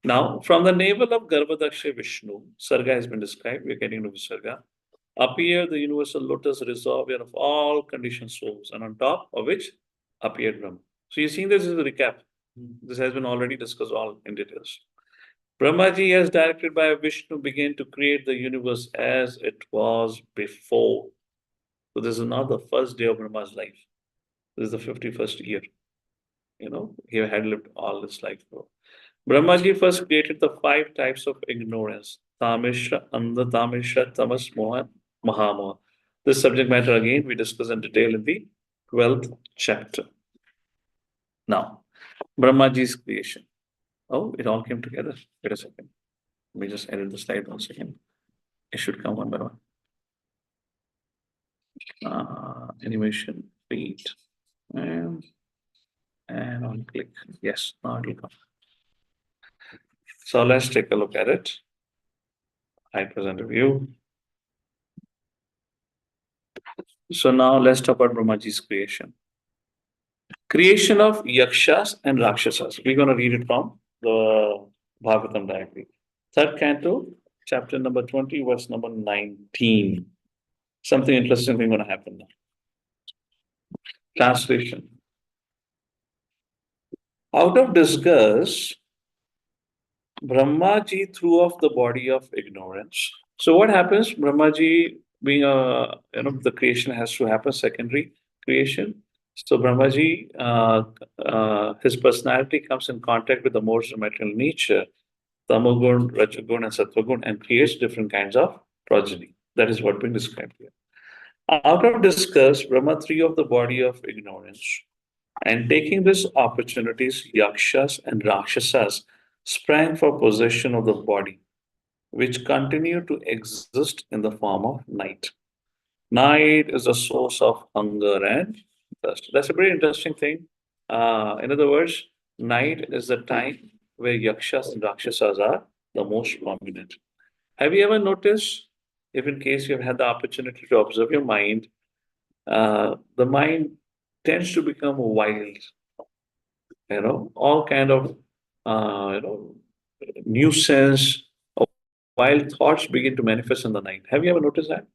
Now, from the navel of Garbhodakshay Vishnu, Sarga has been described, we're getting to Visarga, appeared the universal lotus reservoir of all conditioned souls, and on top of which appeared Brahma. So you're seeing this is a recap. This has been already discussed all in details. Brahmaji, as directed by Vishnu, began to create the universe as it was before. So this is not the first day of Brahma's life. This is the 51st year. He had lived all this life before. Brahmaji first created the 5 types of ignorance. Tamishra, Andha, Tamishra, Tamas, Moha, Mahamoha. This subject matter again we discuss in detail in the 12th chapter. Now, Brahmaji's creation. Oh, it all came together. Wait a second. Let me just edit the slide 1 second. It should come one by one. Animation, feed, and on click. Yes, now it will come. So let's take a look at it. I present a view. So now let's talk about Brahmaji's creation. Creation of Yakshas and Rakshasas. We're going to read it from the Bhagavatam directly. 3rd canto, chapter number 20, verse number 19. Something interesting is going to happen now. Translation. Out of disgust, Brahmaji threw off the body of ignorance. So what happens? Brahmaji being the creation has to happen, secondary creation. So Brahmaji, his personality comes in contact with the modes of material nature, Tamogun, Rajagun, and Sattvagun, and creates different kinds of progeny. That is what being described here. Out of disgust, Brahma threw off the body of ignorance, and taking this opportunities, Yakshas and Rakshasas sprang for possession of the body, which continued to exist in the form of night. Night is the source of hunger and thirst. That's a very interesting thing. In other words, night is the time where Yakshas and Rakshasas are the most prominent. Have you ever noticed, if in case you have had the opportunity to observe your mind, the mind tends to become wild, all kind of, nuisance, wild thoughts begin to manifest in the night. Have you ever noticed that?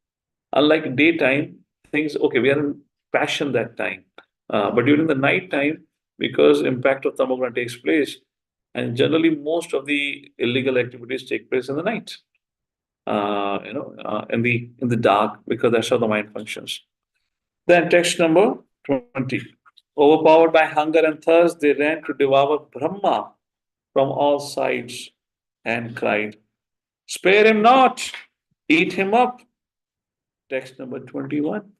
Unlike daytime, things, okay, we are in passion that time. But during the night time, because impact of Tamoguna takes place, and generally most of the illegal activities take place in the night, in the dark, because that's how the mind functions. Then text number 20. Overpowered by hunger and thirst, they ran to devour Brahma from all sides and cried, "Spare him not, eat him up." Text number 21.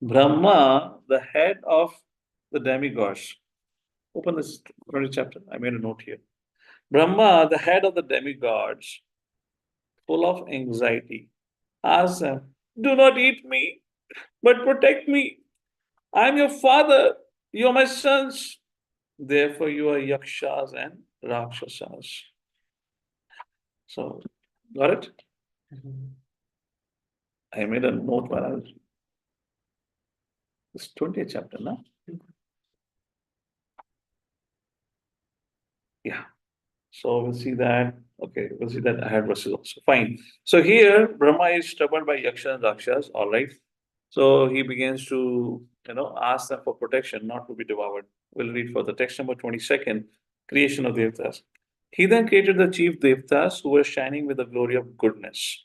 Brahma, the head of the demigods. Open this 20th chapter. I made a note here. Brahma, the head of the demigods, full of anxiety, asked them, "Do not eat me, but protect me. I am your father. You are my sons. Therefore, you are yakshas and rakshasas." So, got it? I made a note while I was. It's 20th chapter, no? Yeah. So we'll see that. Okay, we'll see that I had verses also. Fine. So here, Brahma is troubled by Yaksha and Rakshas, all right. So he begins to, ask them for protection, not to be devoured. We'll read for the text number 22nd, creation of Devtas. He then created the chief Devtas who were shining with the glory of goodness.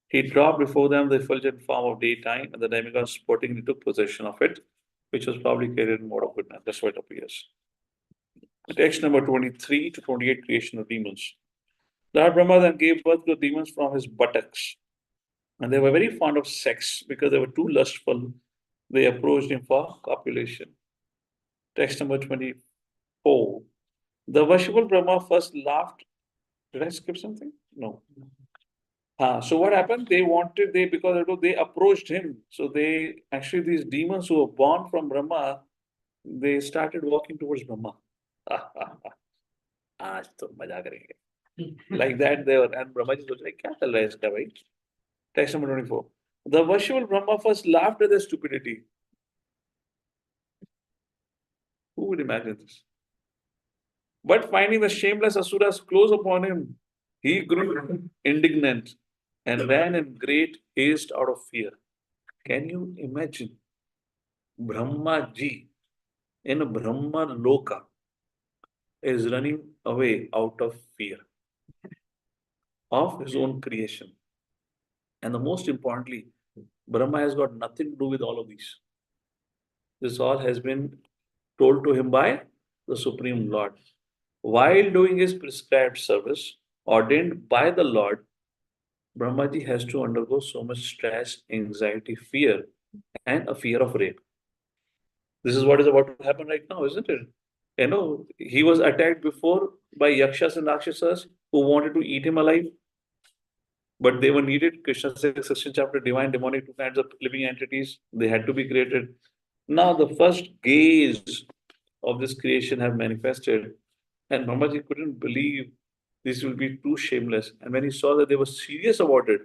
He dropped before them the effulgent form of daytime, and the demigods sportingly took possession of it, which was probably created in mode of goodness. That's what it appears. Text number 23 to 28, creation of demons. Lord Brahma then gave birth to demons from his buttocks. And they were very fond of sex because they were too lustful. They approached him for copulation. Text number 24. The worshipful Brahma first laughed. Did I skip something? No. So what happened? Because they approached him. So these demons who were born from Brahma, they started walking towards Brahma. आज तो मजा करेंगे. Like that they were, and Brahma ji was like, "क्या चल रहा है इसका भाई?" Text number 24. The worshipful Brahma first laughed at their stupidity. Who would imagine this? But finding the shameless asuras close upon him, he grew indignant and ran in great haste out of fear. Can you imagine Brahma ji in Brahma Loka is running away out of fear of his own creation? And the most importantly, Brahma has got nothing to do with all of these. This all has been told to him by the Supreme Lord. While doing his prescribed service, ordained by the Lord, Brahmaji has to undergo so much stress, anxiety, fear, and a fear of rape. This is what is about to happen right now, isn't it? He was attacked before by Yakshas and Rakshasas who wanted to eat him alive. But they were needed. Krishna says, 16th chapter, divine, demonic, two kinds of living entities. They had to be created. Now the first gaze of this creation have manifested. And Brahmaji couldn't believe this will be too shameless. And when he saw that they were serious about it,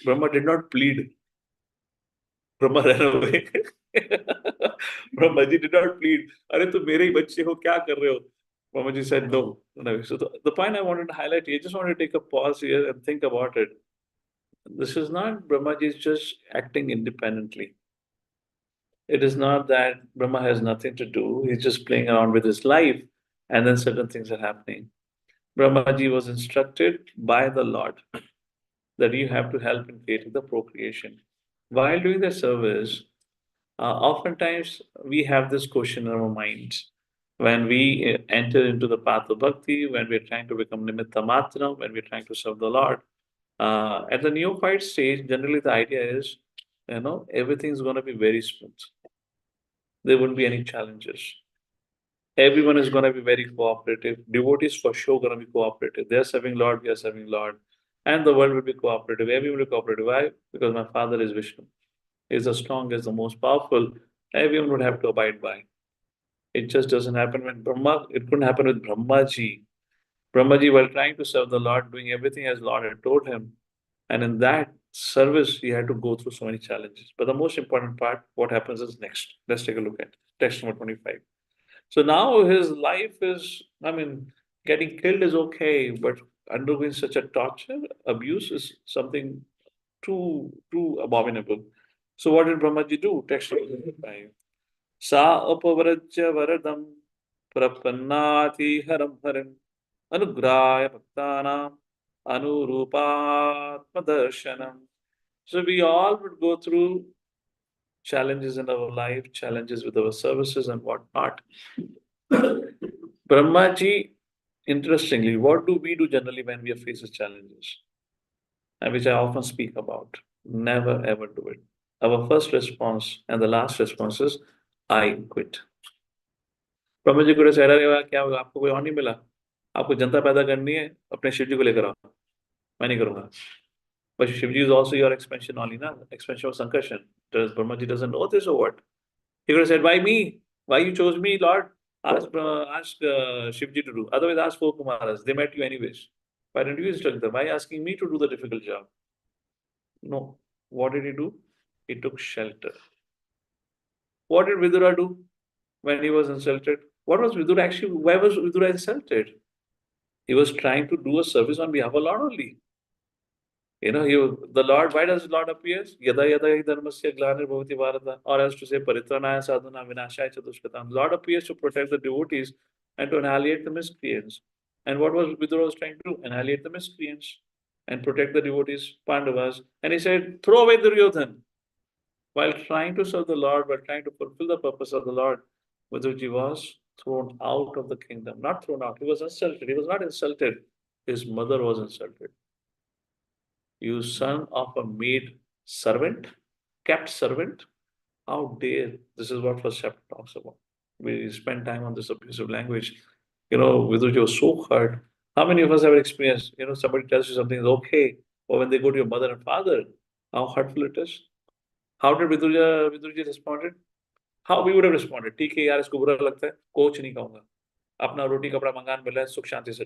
Brahma did not plead. Brahma ran away. Brahmaji did not plead. Are to mere hi bachche ho, kya kar rahe ho? Brahmaji said no. So the point I wanted to highlight here, I just want to take a pause here and think about it. This is not Brahmaji is just acting independently. It is not that Brahma has nothing to do. He's just playing around with his life and then certain things are happening. Brahmaji was instructed by the Lord that you have to help in creating the procreation. While doing the service, oftentimes we have this question in our minds. When we enter into the path of bhakti, when we're trying to become nimitta matra, when we're trying to serve the Lord, at the neophyte stage, generally the idea is, everything's going to be very smooth. There wouldn't be any challenges. Everyone is going to be very cooperative. Devotees for sure going to be cooperative. They're serving Lord, we are serving Lord. And the world will be cooperative. Everyone will be cooperative. Why? Because my father is Vishnu. He's the strongest, the most powerful. Everyone would have to abide by. It just doesn't happen when Brahma, it couldn't happen with Brahmaji. Brahmaji, while trying to serve the Lord, doing everything as Lord had told him. And in that service, he had to go through so many challenges. But the most important part, what happens is next. Let's take a look at text number 25. So now his life is, getting killed is okay, but undergoing such a torture, abuse is something too abominable. So what did Brahmaji do? Text number 25. Sa upavrajya varadam prapannati haram harim anugraya bhaktanam anurupatma darshanam. So we all would go through challenges in our life, challenges with our services and whatnot. Brahmaji, interestingly, what do we do generally when we are faced with challenges? And which I often speak about. Never ever do it. Our first response and the last response is, I quit. Brahma ji को सहरा गया क्या होगा आपको कोई और नहीं मिला आपको जनता पैदा करनी है अपने शिव जी को लेकर आओ मैं नहीं करूंगा but Shivji is also your expansion only na expansion of Sankarshan does Brahma ji doesn't know this or what he could have said why me why you chose me Lord ask Shivji to do otherwise ask four Kumaras they met you anyways why didn't you instruct them why asking me to do the difficult job no what did he do he took shelter what did Vidura do when he was insulted what was Vidura actually why was Vidura insulted he was trying to do a service on behalf of Lord only. The Lord, why does the Lord appear? Yada yada hi dharmasya glanirvavati bharata. Or as to say, paritranaya sadhana vinashaya chadushkatam. Lord appears to protect the devotees and to annihilate the miscreants. And what was Vidura was trying to do? Annihilate the miscreants and protect the devotees, Pandavas. And he said, throw away Duryodhan. While trying to serve the Lord, while trying to fulfill the purpose of the Lord, Vidurji was thrown out of the kingdom. Not thrown out, he was insulted. He was not insulted. His mother was insulted. You son of a maid servant, kept servant, how dare, this is what first chapter talks about. We spend time on this abusive language. Vidurji was so hurt. How many of us have experienced, somebody tells you something is okay, or when they go to your mother and father, how hurtful it is? How did Vidurji responded? How we would have responded? ठीक है यार इसको बुरा लगता है coach नहीं कहूंगा अपना रोटी कपड़ा मंगान मिला है सुख शांति से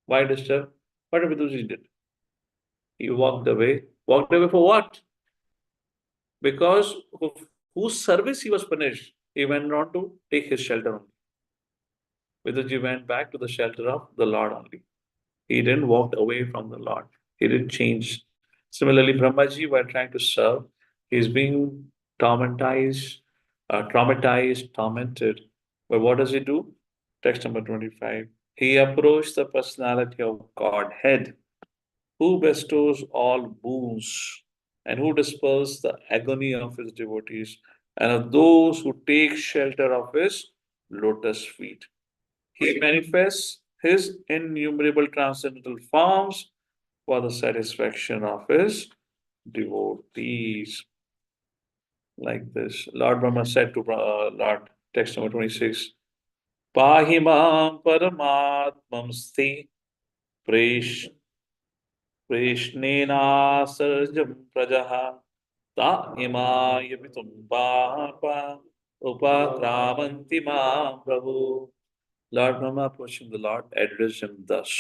why disturb what did Vidurji did he walked away for what because of whose service he was punished he went on to take his shelter only Vidurji went back to the shelter of the Lord only he didn't walk away from the Lord he didn't change similarly Brahmaji while trying to serve he's being traumatized, tormented. But what does he do? Text number 25. He approached the personality of Godhead, who bestows all boons and who dispels the agony of his devotees and of those who take shelter of his lotus feet. He manifests his innumerable transcendental forms for the satisfaction of his devotees. Like this. Lord Brahma said to Lord, text number 26, Pahimam Paramatmam Sti Preshnena Sarjam Prajaha Ta Imaya Vitum Papa Upakramanti Ma Prabhu. Lord Brahma approaching the Lord addressed him thus,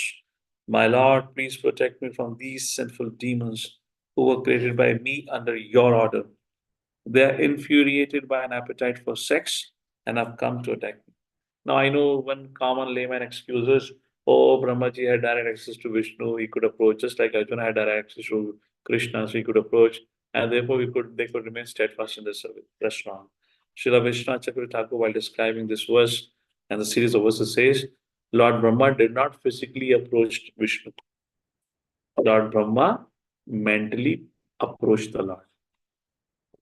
my Lord, please protect me from these sinful demons who were created by me under your order. They are infuriated by an appetite for sex and have come to attack me. Now, I know one common layman excuses, oh, Brahmaji had direct access to Vishnu, he could approach, just like Arjuna had direct access to Krishna, so he could approach, and therefore they could remain steadfast in their service. That's wrong. Srila Vishnu Chakra Thakur, while describing this verse and the series of verses, says, Lord Brahma did not physically approach Vishnu. Lord Brahma mentally approached the Lord.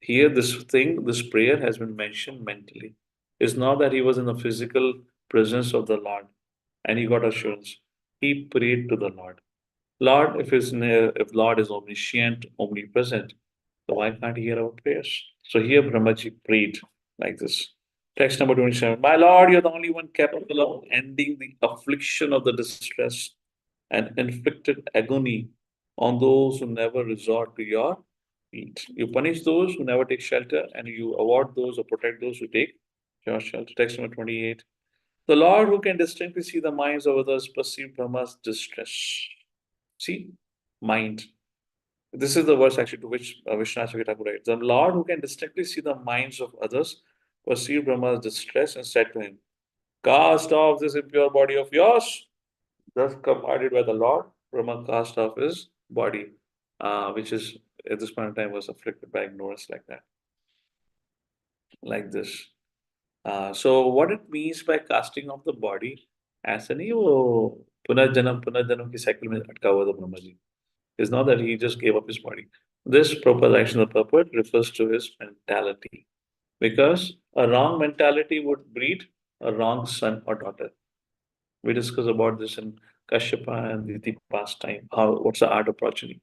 Here, this prayer has been mentioned mentally. It's not that he was in the physical presence of the Lord and he got assurance. He prayed to the Lord. Lord, if Lord is omniscient, omnipresent, so why can't he hear our prayers? So here Brahmaji prayed like this. Text number 27. My Lord, you're the only one capable of ending the affliction of the distress and inflicted agony on those who never resort to your feet. You punish those who never take shelter, and you award those or protect those who take your shelter. Text number 28. The Lord who can distinctly see the minds of others perceive Brahma's distress. See, mind. This is the verse actually to which Vishnu Thakur writes. The Lord who can distinctly see the minds of others perceived Brahma's distress and said to him, cast off this impure body of yours. Thus commanded by the Lord, Brahma cast off his body, which is at this point in time was afflicted by ignorance like that. Like this. So what it means by casting off the body, ऐसा नहीं वो पुनर्जन्म की cycle में अटका हुआ था Brahma ji. It's not that he just gave up his body. This proper action of purport refers to his mentality, because a wrong mentality would breed a wrong son or daughter. We discussed about this in Kashyapa and the past time. What's the art of progeny?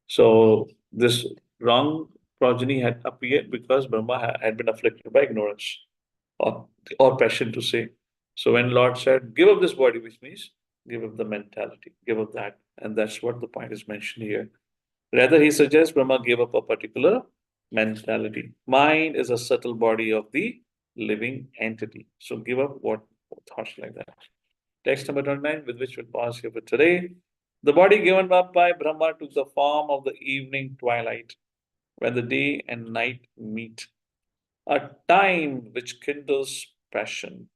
So this wrong progeny had appeared because Brahma had been afflicted by ignorance or passion to say. So when Lord said, "Give up this body," which means give up the mentality, give up that, and that's what the point is mentioned here. Rather, he suggests Brahma gave up a particular mentality. Mind is a subtle body of the living entity. So give up what thoughts like that. Text number 29, with which we'll pause here for today. The body given up by Brahma took the form of the evening twilight, when the day and night meet, a time which kindles passion.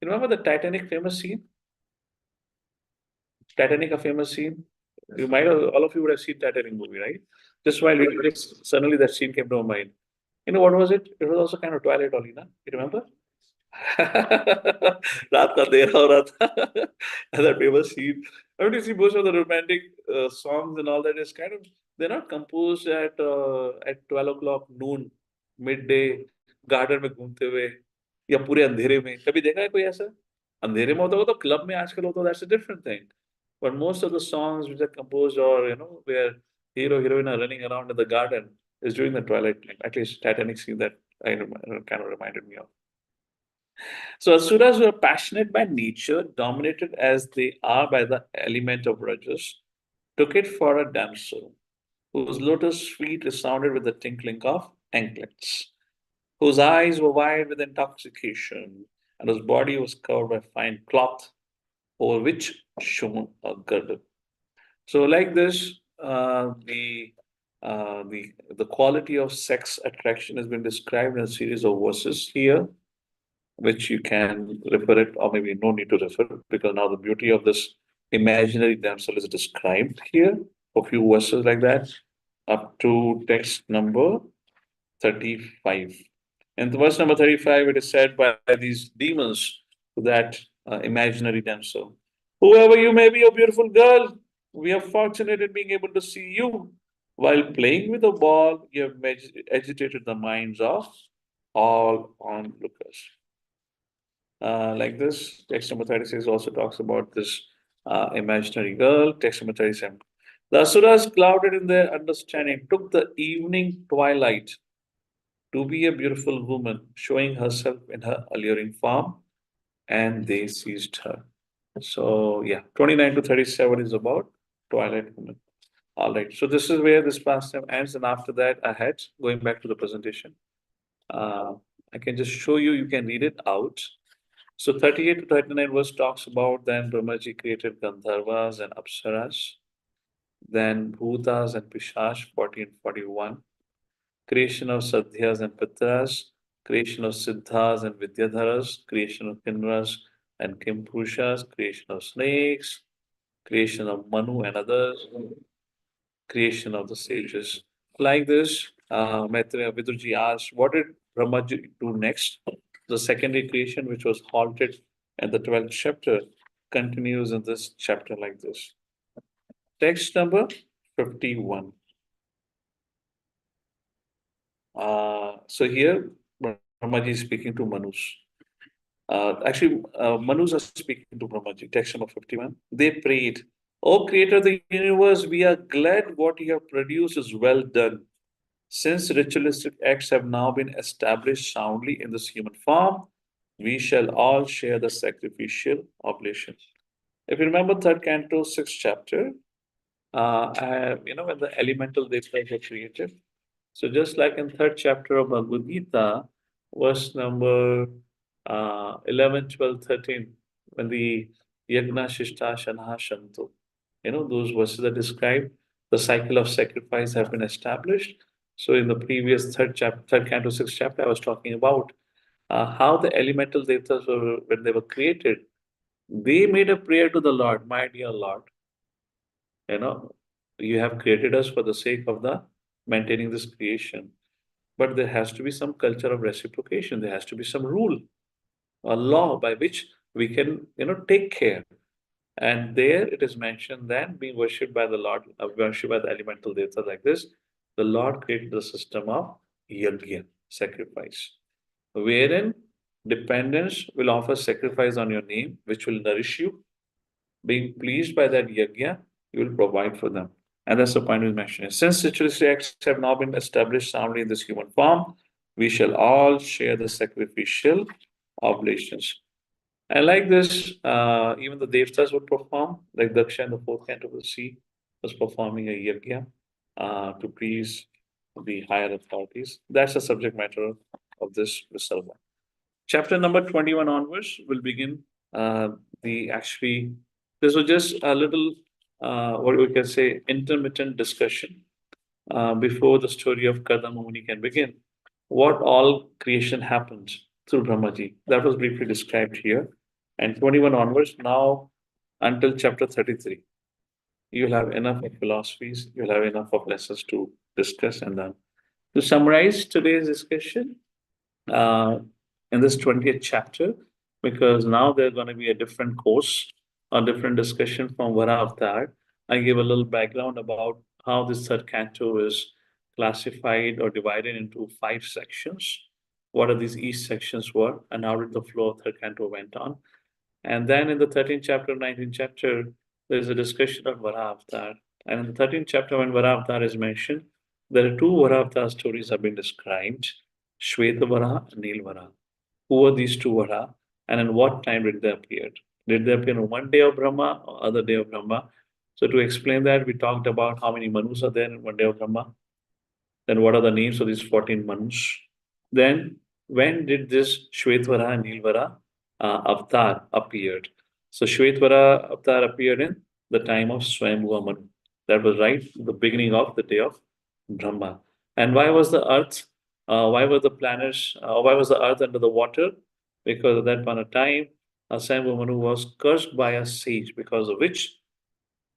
You remember the Titanic famous scene? Titanic, a famous scene? You might have, all of you would have seen Titanic movie, right? Just while reading this, suddenly that scene came to my mind. You know what was it? It was also kind of Twilight, Olina. You remember? रात का अंधेरा हो रहा था. And that famous scene. I mean, you see most of the romantic songs and all that is kind of, they're not composed at 12 o'clock noon, midday, garden में घूमते हुए या पूरे अंधेरे में. कभी देखा है कोई ऐसा? अंधेरे में होता हो तो क्लब में आजकल होता, that's a different thing. But most of the songs which are composed, or where hero heroine are running around in the garden, is during the twilight time. At least Titanic scene that kind of reminded me of. So asuras who are passionate by nature, dominated as they are by the element of rajas, took it for a damsel, whose lotus feet resounded with the tinkling of anklets, whose eyes were wide with intoxication, and whose body was covered by fine cloth, over which shone a girdle. So, like this, the quality of sex attraction has been described in a series of verses here, which you can refer it, or maybe no need to refer, because now the beauty of this imaginary damsel is described here. A few verses like that, up to text number 35. In the verse number 35, it is said by these demons to that imaginary damsel, "Whoever you may be, a beautiful girl, we are fortunate in being able to see you. While playing with a ball, you have agitated the minds of all onlookers." Like this, text number 36 also talks about this imaginary girl. Text number 37. The Asuras, clouded in their understanding, took the evening twilight to be a beautiful woman, showing herself in her alluring form, and they seized her. So, yeah, 29 to 37 is about twilight woman. All right, so this is where this pastime ends, and after that, ahead, going back to the presentation, I can just show you, you can read it out. So 38 to 39 verse talks about then Brahmaji created Gandharvas and Apsaras, then Bhutas and Pishash, 40 and 41, creation of Sadhyas and Pitras, creation of Siddhas and Vidyadharas, creation of Kindras and Kimpushas, creation of snakes, creation of Manu and others, creation of the sages. Like this, Maitreya Vidurji asked, what did Brahmaji do next? The secondary creation, which was halted at the 12th chapter, continues in this chapter like this. Text number 51. So here, Brahmaji is speaking to Manus. Manus are speaking to Brahmaji. Text number 51. They prayed, "O Creator of the universe, we are glad what you have produced is well done. Since ritualistic acts have now been established soundly in this human form, we shall all share the sacrificial oblation." If you remember third canto, sixth chapter, when the elemental devas were created. So just like in third chapter of Bhagavad Gita, verse number 11, 12, 13, when the Yagna Shishta Shanha Shanto, those verses that describe the cycle of sacrifice have been established. So in the previous third canto, sixth chapter, I was talking about how the elemental devas were, when they were created, they made a prayer to the Lord, "My dear Lord, you have created us for the sake of the maintaining this creation. But there has to be some culture of reciprocation. There has to be some rule, a law by which we can, take care. And there it is mentioned that being worshipped by the Lord, worshipped by the elemental devata like this, the Lord created the system of yajna, sacrifice, wherein dependents will offer sacrifice on your name, which will nourish you. Being pleased by that yajna, you will provide for them. And that's the point we mentioned. Since ritualistic acts have now been established soundly in this human form, we shall all share the sacrificial oblations. And like this, even the devtas would perform, like Daksha in the fourth canto of the sea was performing a yajna to please the higher authorities. That's the subject matter of this Visarga. Chapter number 21 onwards will begin this was just a little, what we can say, intermittent discussion before the story of Kadama Muni can begin. What all creation happened through Brahmaji. That was briefly described here. And 21 onwards, now until chapter 33, you'll have enough of philosophies, you'll have enough of lessons to discuss. And then to summarize today's discussion, in this 20th chapter, because now there's going to be a different course, a different discussion from Varah Avatar. I give a little background about how this third canto is classified or divided into 5 sections. What are these each sections were, and how did the flow of third canto went on. And then in the 13th chapter, 19th chapter, there's a discussion of Varah Avatar. And in the 13th chapter, when Varah Avatar is mentioned, there are 2 Varah Avatar stories have been described, Shweta Varah and Nil Varah. Who were these 2 Varah, and in what time did they appear? Did they appear on one day of Brahma or other day of Brahma? So to explain that, we talked about how many Manus are there in one day of Brahma. Then what are the names of these 14 Manus? Then when did this Shwetvara and Nilvara avatar appeared? So Shwetvara avatar appeared in the time of Swayambhuva Manu. That was right the beginning of the day of Brahma. And why was the earth? Why were the planets? Why was the earth under the water? Because at that point of time, Swayambhuva Manu was cursed by a sage, because of which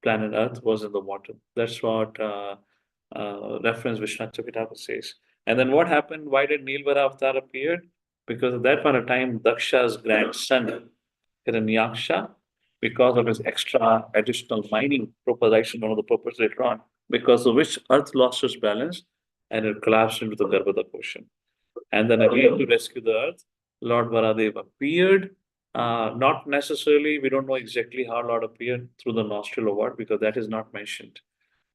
planet Earth was in the water. That's what reference Vishwanath Chakravarti says. And then what happened? Why did Nilvara Avatar appear? Because at that point of time, Daksha's grandson, Hiranyaksha, because of his extra additional mining proposition, one of the purpose later on, because of which Earth lost its balance and it collapsed into the Garbhada Ocean. And then again, to rescue the Earth, Lord Varadev appeared. Not necessarily, we don't know exactly how Lord appeared, through the nostril or what, because that is not mentioned.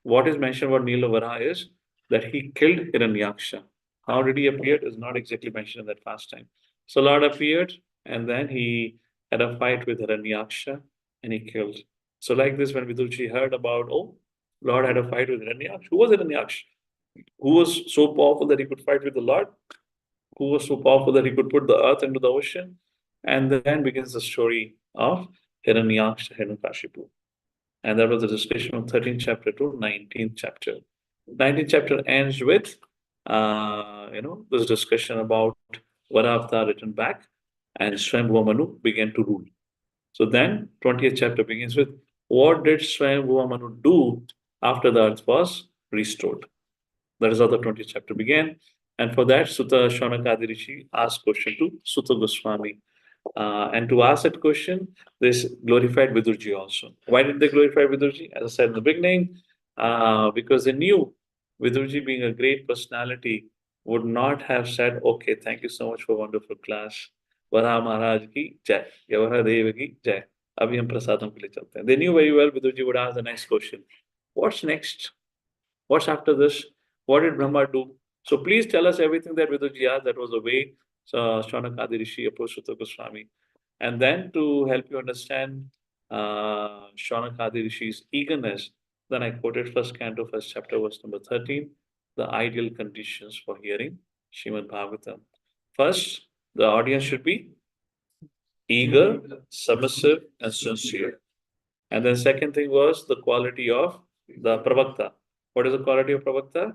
What is mentioned about Nilavara is that he killed Hiranyaksha. How did he appear is not exactly mentioned in that pastime. So Lord appeared, and then he had a fight with Hiranyaksha, and he killed. So like this, when Vidurji heard about, oh, Lord had a fight with Hiranyaksha. Who was Hiranyaksha? Who was so powerful that he could fight with the Lord? Who was so powerful that he could put the earth into the ocean? And then begins the story of Hiranyaksha, Hiranyakashipu. And that was the discussion from 13th chapter to 19th chapter. 19th chapter ends with, this discussion about Varah Avatar returned back and Swayambhuva Manu began to rule. So then 20th chapter begins with, what did Swayambhuva Manu do after the earth was restored? That is how the 20th chapter began. And for that, Sutta Shaunakadi Rishi asked question to Sutta Goswami. And to ask that question, they glorified Vidurji also. Why did they glorify Vidurji? As I said in the beginning, because they knew Vidurji, being a great personality, would not have said, okay, thank you so much for wonderful class. Varah Maharaj ki jai, ya Varah Deva ki jai. Abhi hum prasadam ke liye chalte hain. They knew very well Vidurji would ask the next question. What's next? What's after this? What did Brahma do? So please tell us everything that Vidurji asked. That was the way Shaunakadi Rishi approached Sutta Goswami. And then to help you understand Shaunakadi Rishi's eagerness, then I quoted first canto, first chapter, verse number 13, the ideal conditions for hearing Srimad Bhagavatam. First, the audience should be eager, submissive, and sincere. And then second thing was the quality of the pravakta. What is the quality of pravakta?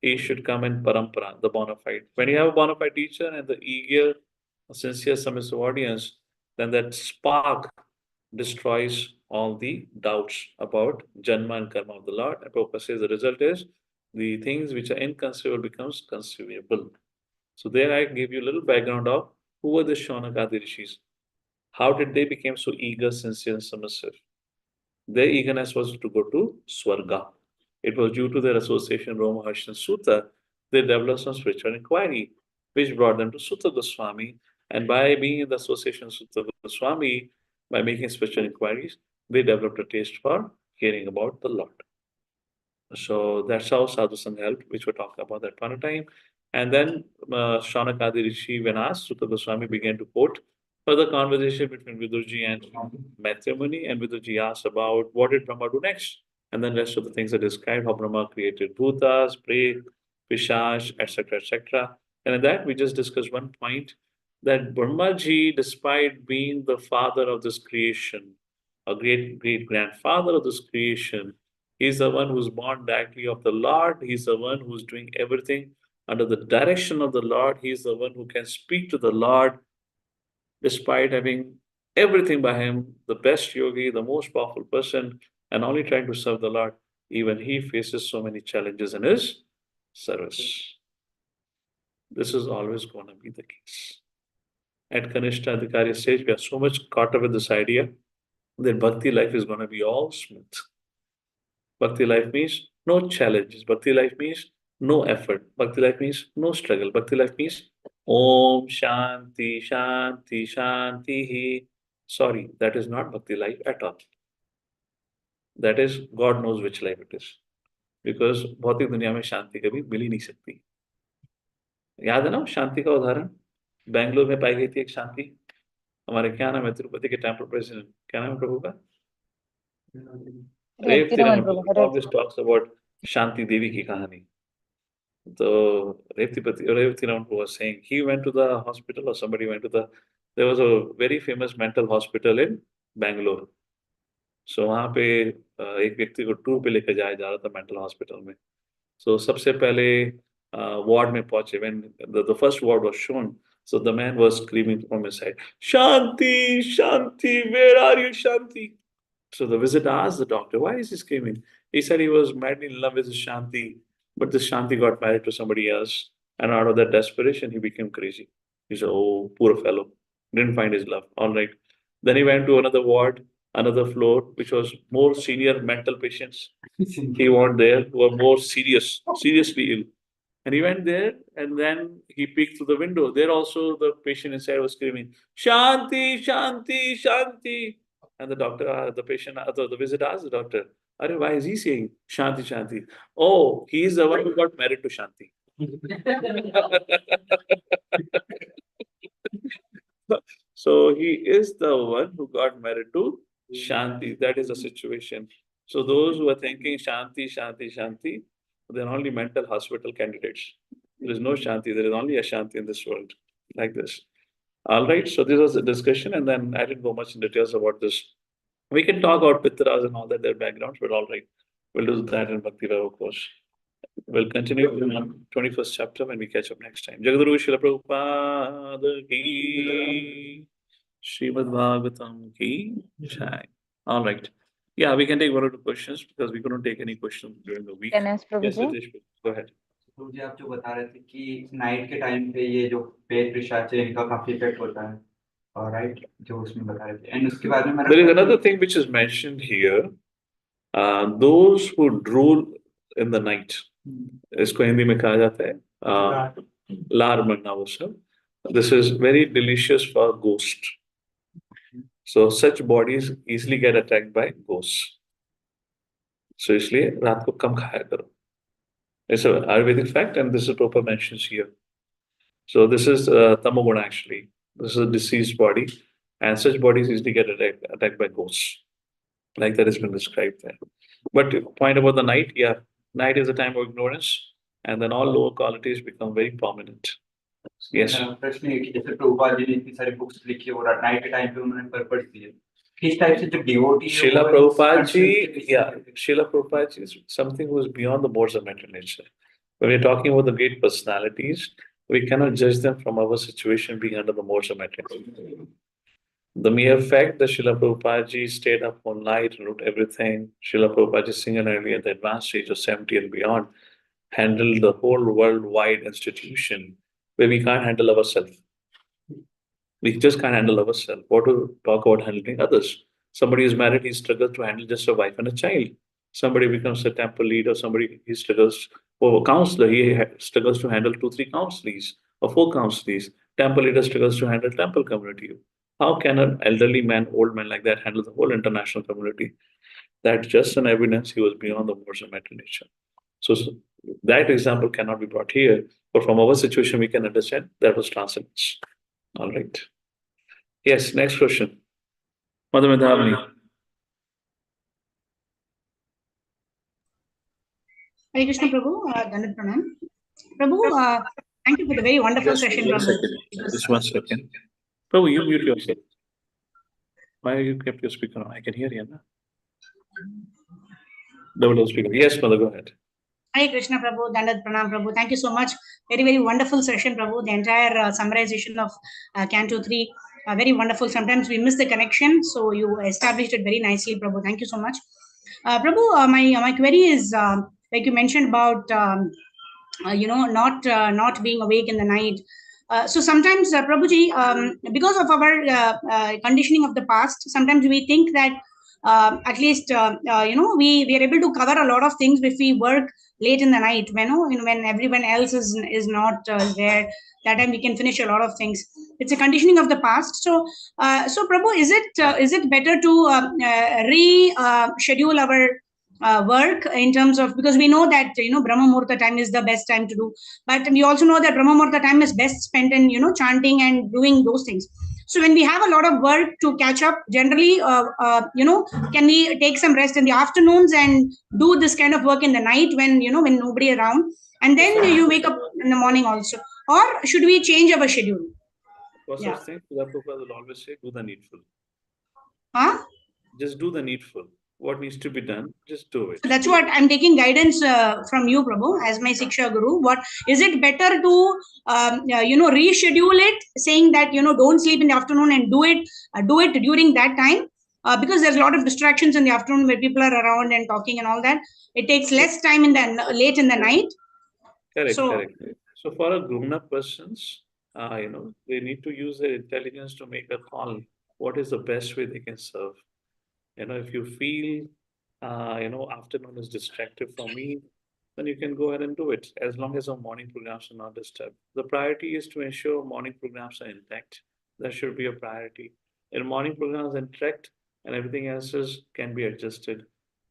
He should come in parampara, the bona fide. When you have a bona fide teacher and the eager, sincere, submissive audience, then that spark destroys all the doubts about Janma and Karma of the Lord. And Prabhupada says the result is the things which are inconceivable becomes conceivable. So there I give you a little background of who were the Shaunakadi Rishis. How did they become so eager, sincere, and submissive? Their eagerness was to go to Swarga. It was due to their association Roma Harsh and Sutta, they developed some spiritual inquiry, which brought them to Sutta Goswami. And by being in the association of Sutta Goswami, by making spiritual inquiries, they developed a taste for hearing about the Lord. So that's how Sadhu Sangh helped, which we're talking about that point of time. And then Shaunakadi Rishi, when asked, Sutta Goswami began to quote further conversation between Vidurji and Maitreya Muni, and Vidurji asked about what did Brahma do next. And then rest of the things are described, how Brahma created Bhutas, Prey, Pishash, etc., etc. And in that, we just discussed one point, that Brahmaji, despite being the father of this creation, a great grandfather of this creation, he's the one who's born directly of the Lord. He's the one who's doing everything under the direction of the Lord. He's the one who can speak to the Lord despite having everything by him, the best yogi, the most powerful person, and only trying to serve the Lord. Even he faces so many challenges in his service. This is always going to be the case. At Kanishta Adhikari stage, we are so much caught up with this idea that bhakti life is going to be all smooth. Bhakti life means no challenges. Bhakti life means no effort. Bhakti life means no struggle. Bhakti life means Om Shanti Shanti Shanti. Sorry, that is not Bhakti life at all. That is God knows which life it is. Because भौतिक दुनिया में शांति कभी मिल ही नहीं सकती. याद है ना शांति का उदाहरण? बेंगलुरु में पाई गई थी एक शांति. हमारे क्या नाम है तिरुपति के टेम्पल प्रेसिडेंट, क्या नाम है प्रभु का? Revati always talks about Shanti Devi ki kahani. So Revati was saying he went to the hospital, or somebody went to there was a very famous mental hospital in Bangalore. So वहाँ पे एक व्यक्ति को tour पे लेकर जाया जा रहा था मेंटल हॉस्पिटल में. So सबसे पहले वार्ड में पहुंचे. When the first ward was shown, so the man was screaming from his side, Shanti, Shanti, where are you, Shanti? So the visitor asked the doctor, why is he screaming? He said he was madly in love with Shanti, but this Shanti got married to somebody else, and out of that desperation, he became crazy. He said, oh, poor fellow, didn't find his love. All right. Then he went to another ward, another floor, which was more senior mental patients. He went there who were more seriously ill. And he went there, and then he peeked through the window. There also the patient inside was screaming, Shanti, Shanti, Shanti. And the doctor, the visitor asked the doctor, why is he saying Shanti, Shanti? Oh, he is the one who got married to Shanti. So he is the one who got married to Shanti. That is the situation. So those who are thinking Shanti, Shanti, Shanti, they're only mental hospital candidates. There is no Shanti. There is only a Shanti in this world, like this. All right. So this was the discussion, and then I didn't go much in details about this. We can talk about Pitras and all that, their backgrounds, but all right. We'll do that in Bhakti Vaibhav, of course. We'll continue in 21st chapter when we catch up next time. Jagadguru Srila Prabhupada ki, Srimad Bhagavatam ki jai. All right. Yeah, we can take one or two questions because we couldn't take any questions during the week. Can I ask Yes, Prabhuji? Ritesh, go ahead. जी आप जो बता रहे थे कि night के time पे ये जो पेट पिशाच है इनका काफी इफेक्ट होता है, राइट, जो उसमें बता रहे थे. एंड उसके बाद में There is another thing which is mentioned here. Those who drool in the night, इसको हिंदी में कहा जाता है लार बनना वो सब. This is very delicious for ghosts. So such bodies easily get attacked by ghosts. So इसलिए रात को कम खाया करो. It's an Ayurvedic fact, and this is proper mentions here. So this is tamoguna actually. This is a diseased body, and such bodies easily get attacked by ghosts, like that has been described there. But point about the night, yeah, night is a time of ignorance, and then all lower qualities become very prominent. Yes. प्रश्न है कि जैसे प्रभुपाद जी ने इतनी सारी books लिखी और night के टाइम पे उन्होंने पढ़ दी है, किस टाइप से जो डिवोटी है Srila Prabhupada ji, yeah, Srila Prabhupada ji is something who is beyond the modes of mental nature. When we're talking about the great personalities, we cannot judge them from our situation being under the modes of mental nature. The mere fact that Srila Prabhupada ji stayed up all night and wrote everything, Srila Prabhupada ji singularly at the advanced age of 70 and beyond, handled the whole worldwide institution where we can't handle ourselves. We just can't handle ourselves. What to talk about handling others? Somebody is married, he struggles to handle just a wife and a child. Somebody becomes a temple leader, he struggles, or a counselor, struggles to handle 2, 3 counselees or 4 counselees. Temple leader struggles to handle temple community. How can an elderly man, old man like that handle the whole international community? That's just an evidence he was beyond the modes of mental nature. So that example cannot be brought here, but from our situation, we can understand that was transcendence. All right. Yes, next question. Mother Medhavani. Hare Krishna Prabhu, Dandat Pranam. Prabhu, thank you for the very wonderful session. One second. Just 1 second. Prabhu, you mute yourself. Why you kept your speaker on? I can hear you. Double speaker. Yes, Mother, go ahead. Hare Krishna Prabhu, Dandat Pranam Prabhu. Thank you so much. Very, very wonderful session, Prabhu. The entire summarization of Canto 3, very wonderful. Sometimes we miss the connection, so you established it very nicely, Prabhu. Thank you so much. Prabhu, my query is, like you mentioned about, not being awake in the night. So sometimes, Prabhuji, because of our conditioning of the past, sometimes we think that at least we are able to cover a lot of things if we work late in the night, when everyone else is not there. That time we can finish a lot of things. It's a conditioning of the past. So Prabhu, is it better to reschedule our work in terms of, because we know that Brahma Muhurta time is the best time to do, but we also know that Brahma Muhurta time is best spent in chanting and doing those things. So when we have a lot of work to catch up, generally can we take some rest in the afternoons and do this kind of work in the night when when nobody around, and then you wake up in the morning also, or should we change our schedule? First thing, Prabhupada will always say, do the needful. Just do the needful. What needs to be done, just do it. So that's what I'm taking guidance from you, Prabhu, as my Siksha Guru. What is it better to reschedule it, saying that don't sleep in the afternoon and do it during that time, because there's a lot of distractions in the afternoon where people are around and talking and all that. It takes less time in the late in the night. Correct. So for a grown-up persons, they need to use their intelligence to make a call. What is the best way they can serve? If you feel, afternoon is distracted for me, then you can go ahead and do it, as long as our morning programs are not disturbed. The priority is to ensure morning programs are intact. That should be a priority. If morning programs are intact and everything else can be adjusted.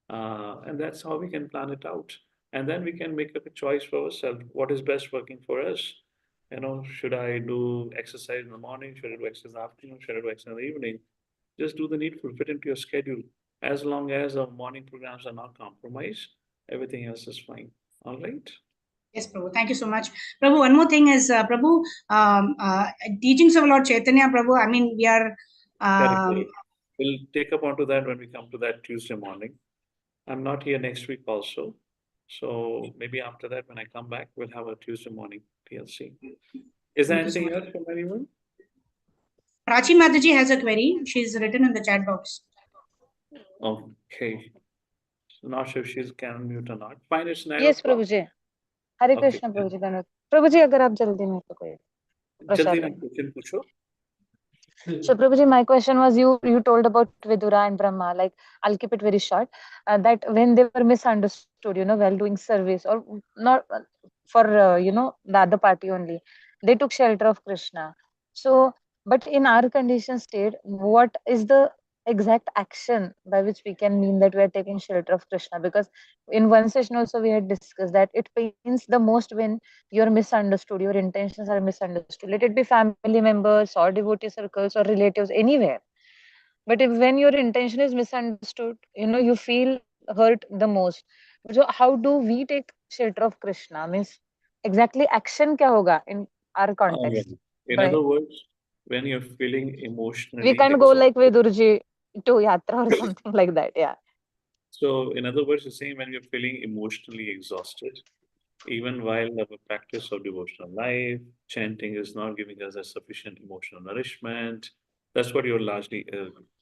And that's how we can plan it out. And then we can make a choice for ourselves. What is best working for us? Should I do exercise in the morning? Should I do exercise in the afternoon? Should I do exercise in the evening? Just do the needful, fit into your schedule. As long as our morning programs are not compromised, everything else is fine. All right? Yes, Prabhu. Thank you so much. Prabhu, one more thing is, Prabhu, teachings of Lord Chaitanya, Prabhu, I mean, we are... We'll take up onto that when we come to that Tuesday morning. I'm not here next week also. So maybe after that, when I come back, we'll have a Tuesday morning PLC. Is there anything else from anyone? Prachi Mataji has a query. She's written in the chat box. Okay. So not sure if she can unmute or not. Fine, it's 9 Yes, o'clock. Prabhuji. Hare Krishna, Prabhuji. Dhanwad. Prabhuji, agar aap jaldi mein to koi Jaldi mein question pucho. So, Prabhuji, my question was, you told about Vidura and Brahma. Like, I'll keep it very short. That when they were misunderstood, while doing service, or not for the other party only, they took shelter of Krishna. So, but in our condition state, what is the exact action by which we can mean that we are taking shelter of Krishna? Because in one session also we had discussed that it pains the most when you're misunderstood, your intentions are misunderstood. Let it be family members or devotee circles or relatives, anywhere. But when your intention is misunderstood, you feel hurt the most. So how do we take shelter of Krishna? Means exactly action kya hoga in our context? In other words, when you're feeling emotionally we can't go like Vidurji to yatra or something like that. Yeah. So in other words, you're saying when you're feeling emotionally exhausted, even while our practice of devotional life, chanting is not giving us a sufficient emotional nourishment. That's what you're largely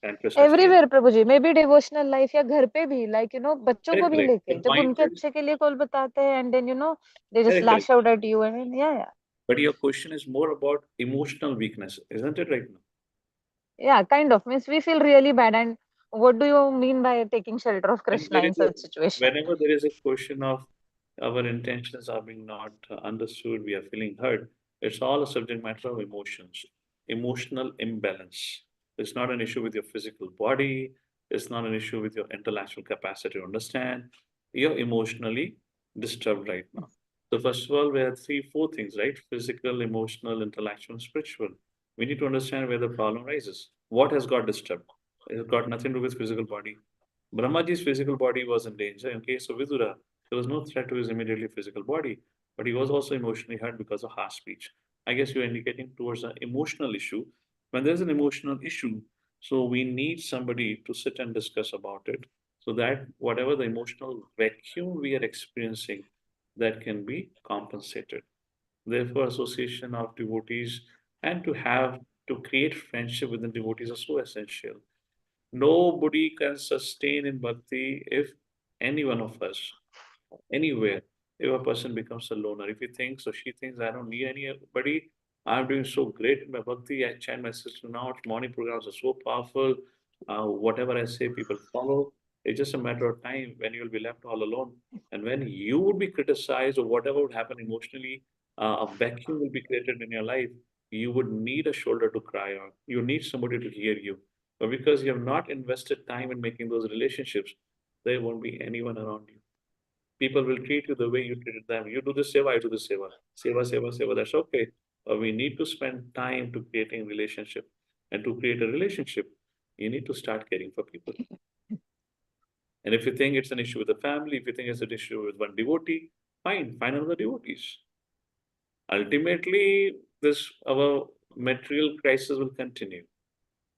emphasizing. Everywhere, Prabhuji. Maybe devotional life या घर पे भी, like बच्चों को भी लेके जब उनके अच्छे के लिए कॉल बताते हैं, and then they just lash out at you, and yeah. But your question is more about emotional weakness, isn't it right now? Yeah, kind of. Means we feel really bad, and what do you mean by taking shelter of When Krishna there in is a, such situation? whenever there is a question of our intentions are being not understood, we are feeling hurt, it's all a subject matter of emotions, emotional imbalance. It's not an issue with your physical body, it's not an issue with your intellectual capacity to understand. You're emotionally disturbed right now. So, first of all, we have three, four things, right? Physical, emotional, intellectual, and spiritual. We need to understand where the problem arises. What has got disturbed? It has got nothing to do with physical body. Brahmaji's physical body was in danger. In case of Vidura, there was no threat to his immediately physical body, but he was also emotionally hurt because of harsh speech. I guess you're indicating towards an emotional issue. When there's an emotional issue, so we need somebody to sit and discuss about it so that whatever the emotional vacuum we are experiencing, that can be compensated. Therefore, association of devotees and to create friendship within devotees are so essential. Nobody can sustain in bhakti if any one of us, anywhere, if a person becomes a loner, if he thinks or she thinks, I don't need anybody, I'm doing so great in my bhakti, I chant my sister now, morning programs are so powerful, whatever I say, people follow. It's just a matter of time when you'll be left all alone. And when you would be criticized or whatever would happen emotionally, a vacuum will be created in your life. You would need a shoulder to cry on. You need somebody to hear you. But because you have not invested time in making those relationships, there won't be anyone around you. People will treat you the way you treated them. You do this seva, I do this seva. Seva, seva, seva, that's okay. But we need to spend time to creating relationship. And to create a relationship, you need to start caring for people. And if you think it's an issue with the family, if you think it's an issue with one devotee, fine, find another devotees. Ultimately, this our material crisis will continue.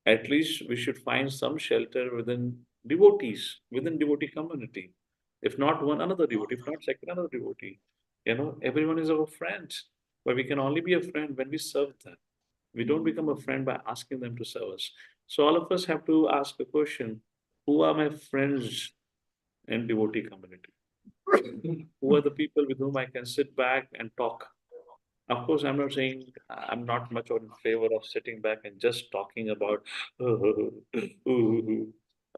At least we should find some shelter within devotees, within devotee community. If not one, another devotee. If not second, another devotee. Everyone is our friend, but we can only be a friend when we serve them. We don't become a friend by asking them to serve us. So all of us have to ask a question: who are my friends in devotee community? Who are the people with whom I can sit back and talk? Of course, I'm not saying I'm not much in favor of sitting back and just talking about.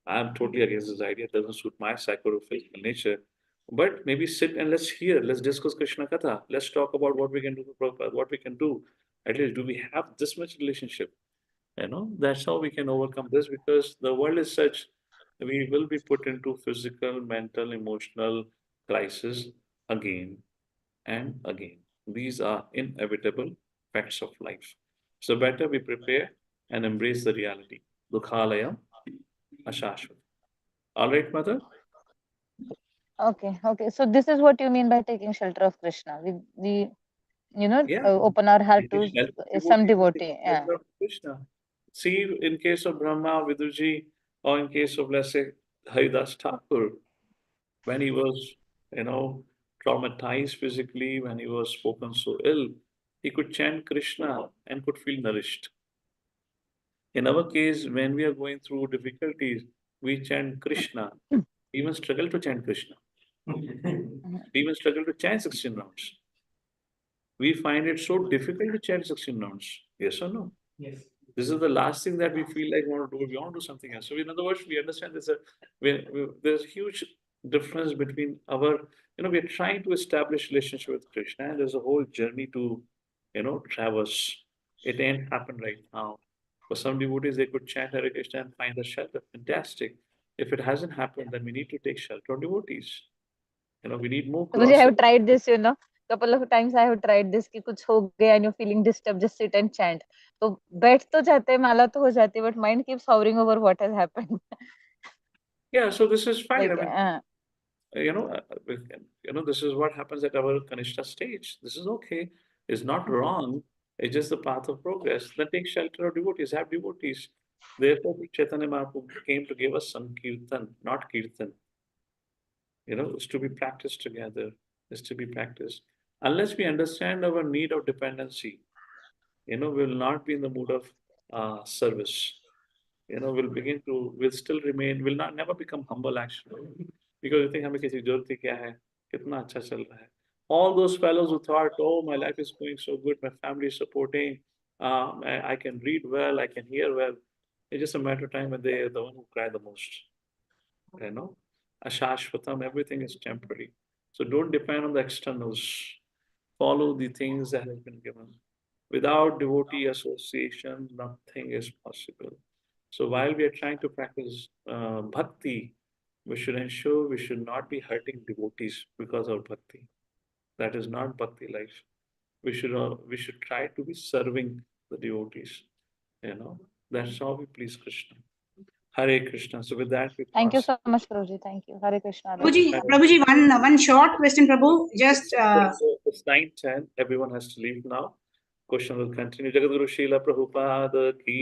I'm totally against this idea. It doesn't suit my psychophysical nature. But maybe sit and let's hear, let's discuss Krishna Katha. Let's talk about what we can do for Prabhupada, what we can do. At least, do we have this much relationship? That's how we can overcome this because the world is such, we will be put into physical, mental, emotional crisis again and again. These are inevitable facts of life. So better we prepare and embrace the reality. Dukhalayam ashashvat. All right, mother? Okay. So this is what you mean by taking shelter of Krishna. We Yeah. open our heart It to is help some devotee to take devotee. Yeah. shelter of Krishna. See, in case of Brahma, Vidurji, or in case of, let's say, Haridas Thakur, when he was, traumatized physically, when he was spoken so ill, he could chant Krishna and could feel nourished. In our case, when we are going through difficulties, we chant Krishna. We even struggle to chant Krishna. We even struggle to chant 16 rounds. We find it so difficult to chant 16 rounds. Yes or no? Yes. This is the last thing that we feel like we want to do. We want to do something else. So, in other words, we understand there's a huge difference between we are trying to establish relationship with Krishna, and there's a whole journey to, traverse. It ain't happened right now. For some devotees, they could chant Hare Krishna and find the shelter. Fantastic. If it hasn't happened, then we need to take shelter of devotees. We need more So I have crossover. tried this, couple of times I have tried this कि कुछ हो गया and you're feeling disturbed, just sit and chant. तो बैठ तो जाते हैं, माला तो हो जाती है, but mind keeps hovering over what has happened. Yeah, so this is fine. Like, I mean, this is what happens at our Kanishta stage. This is okay. It's not wrong. It's just the path of progress. Then take shelter of devotees, have devotees. Therefore, Chaitanya Mahaprabhu came to give us Sankirtan, not Kirtan. It's to be practiced together. It's to be practiced. Unless we understand our need of dependency, we'll not be in the mood of service. We'll still remain, will not never become humble actually. Because you think हमें किसी जरूरत ही क्या है, कितना अच्छा चल रहा है. All those fellows who thought, oh, my life is going so good, my family is supporting, I can read well, I can hear well. It's just a matter of time when they are the one who cry the most. You know, ashashvatam, everything is temporary. So don't depend on the externals. Follow the things that have been given. Without devotee association, nothing is possible. So while we are trying to practice bhakti, we should ensure we should not be hurting devotees because of bhakti. That is not bhakti life. We should try to be serving the devotees. You know, that's how we please Krishna. Hare Krishna. So with that, we Thank you pass. so much, Prabhuji. Thank you. Hare Krishna. Prabhuji, one short question, Prabhu. Just So it's 9:10. Everyone has to leave now. Question will continue. Jagadguru Srila Prabhupada ki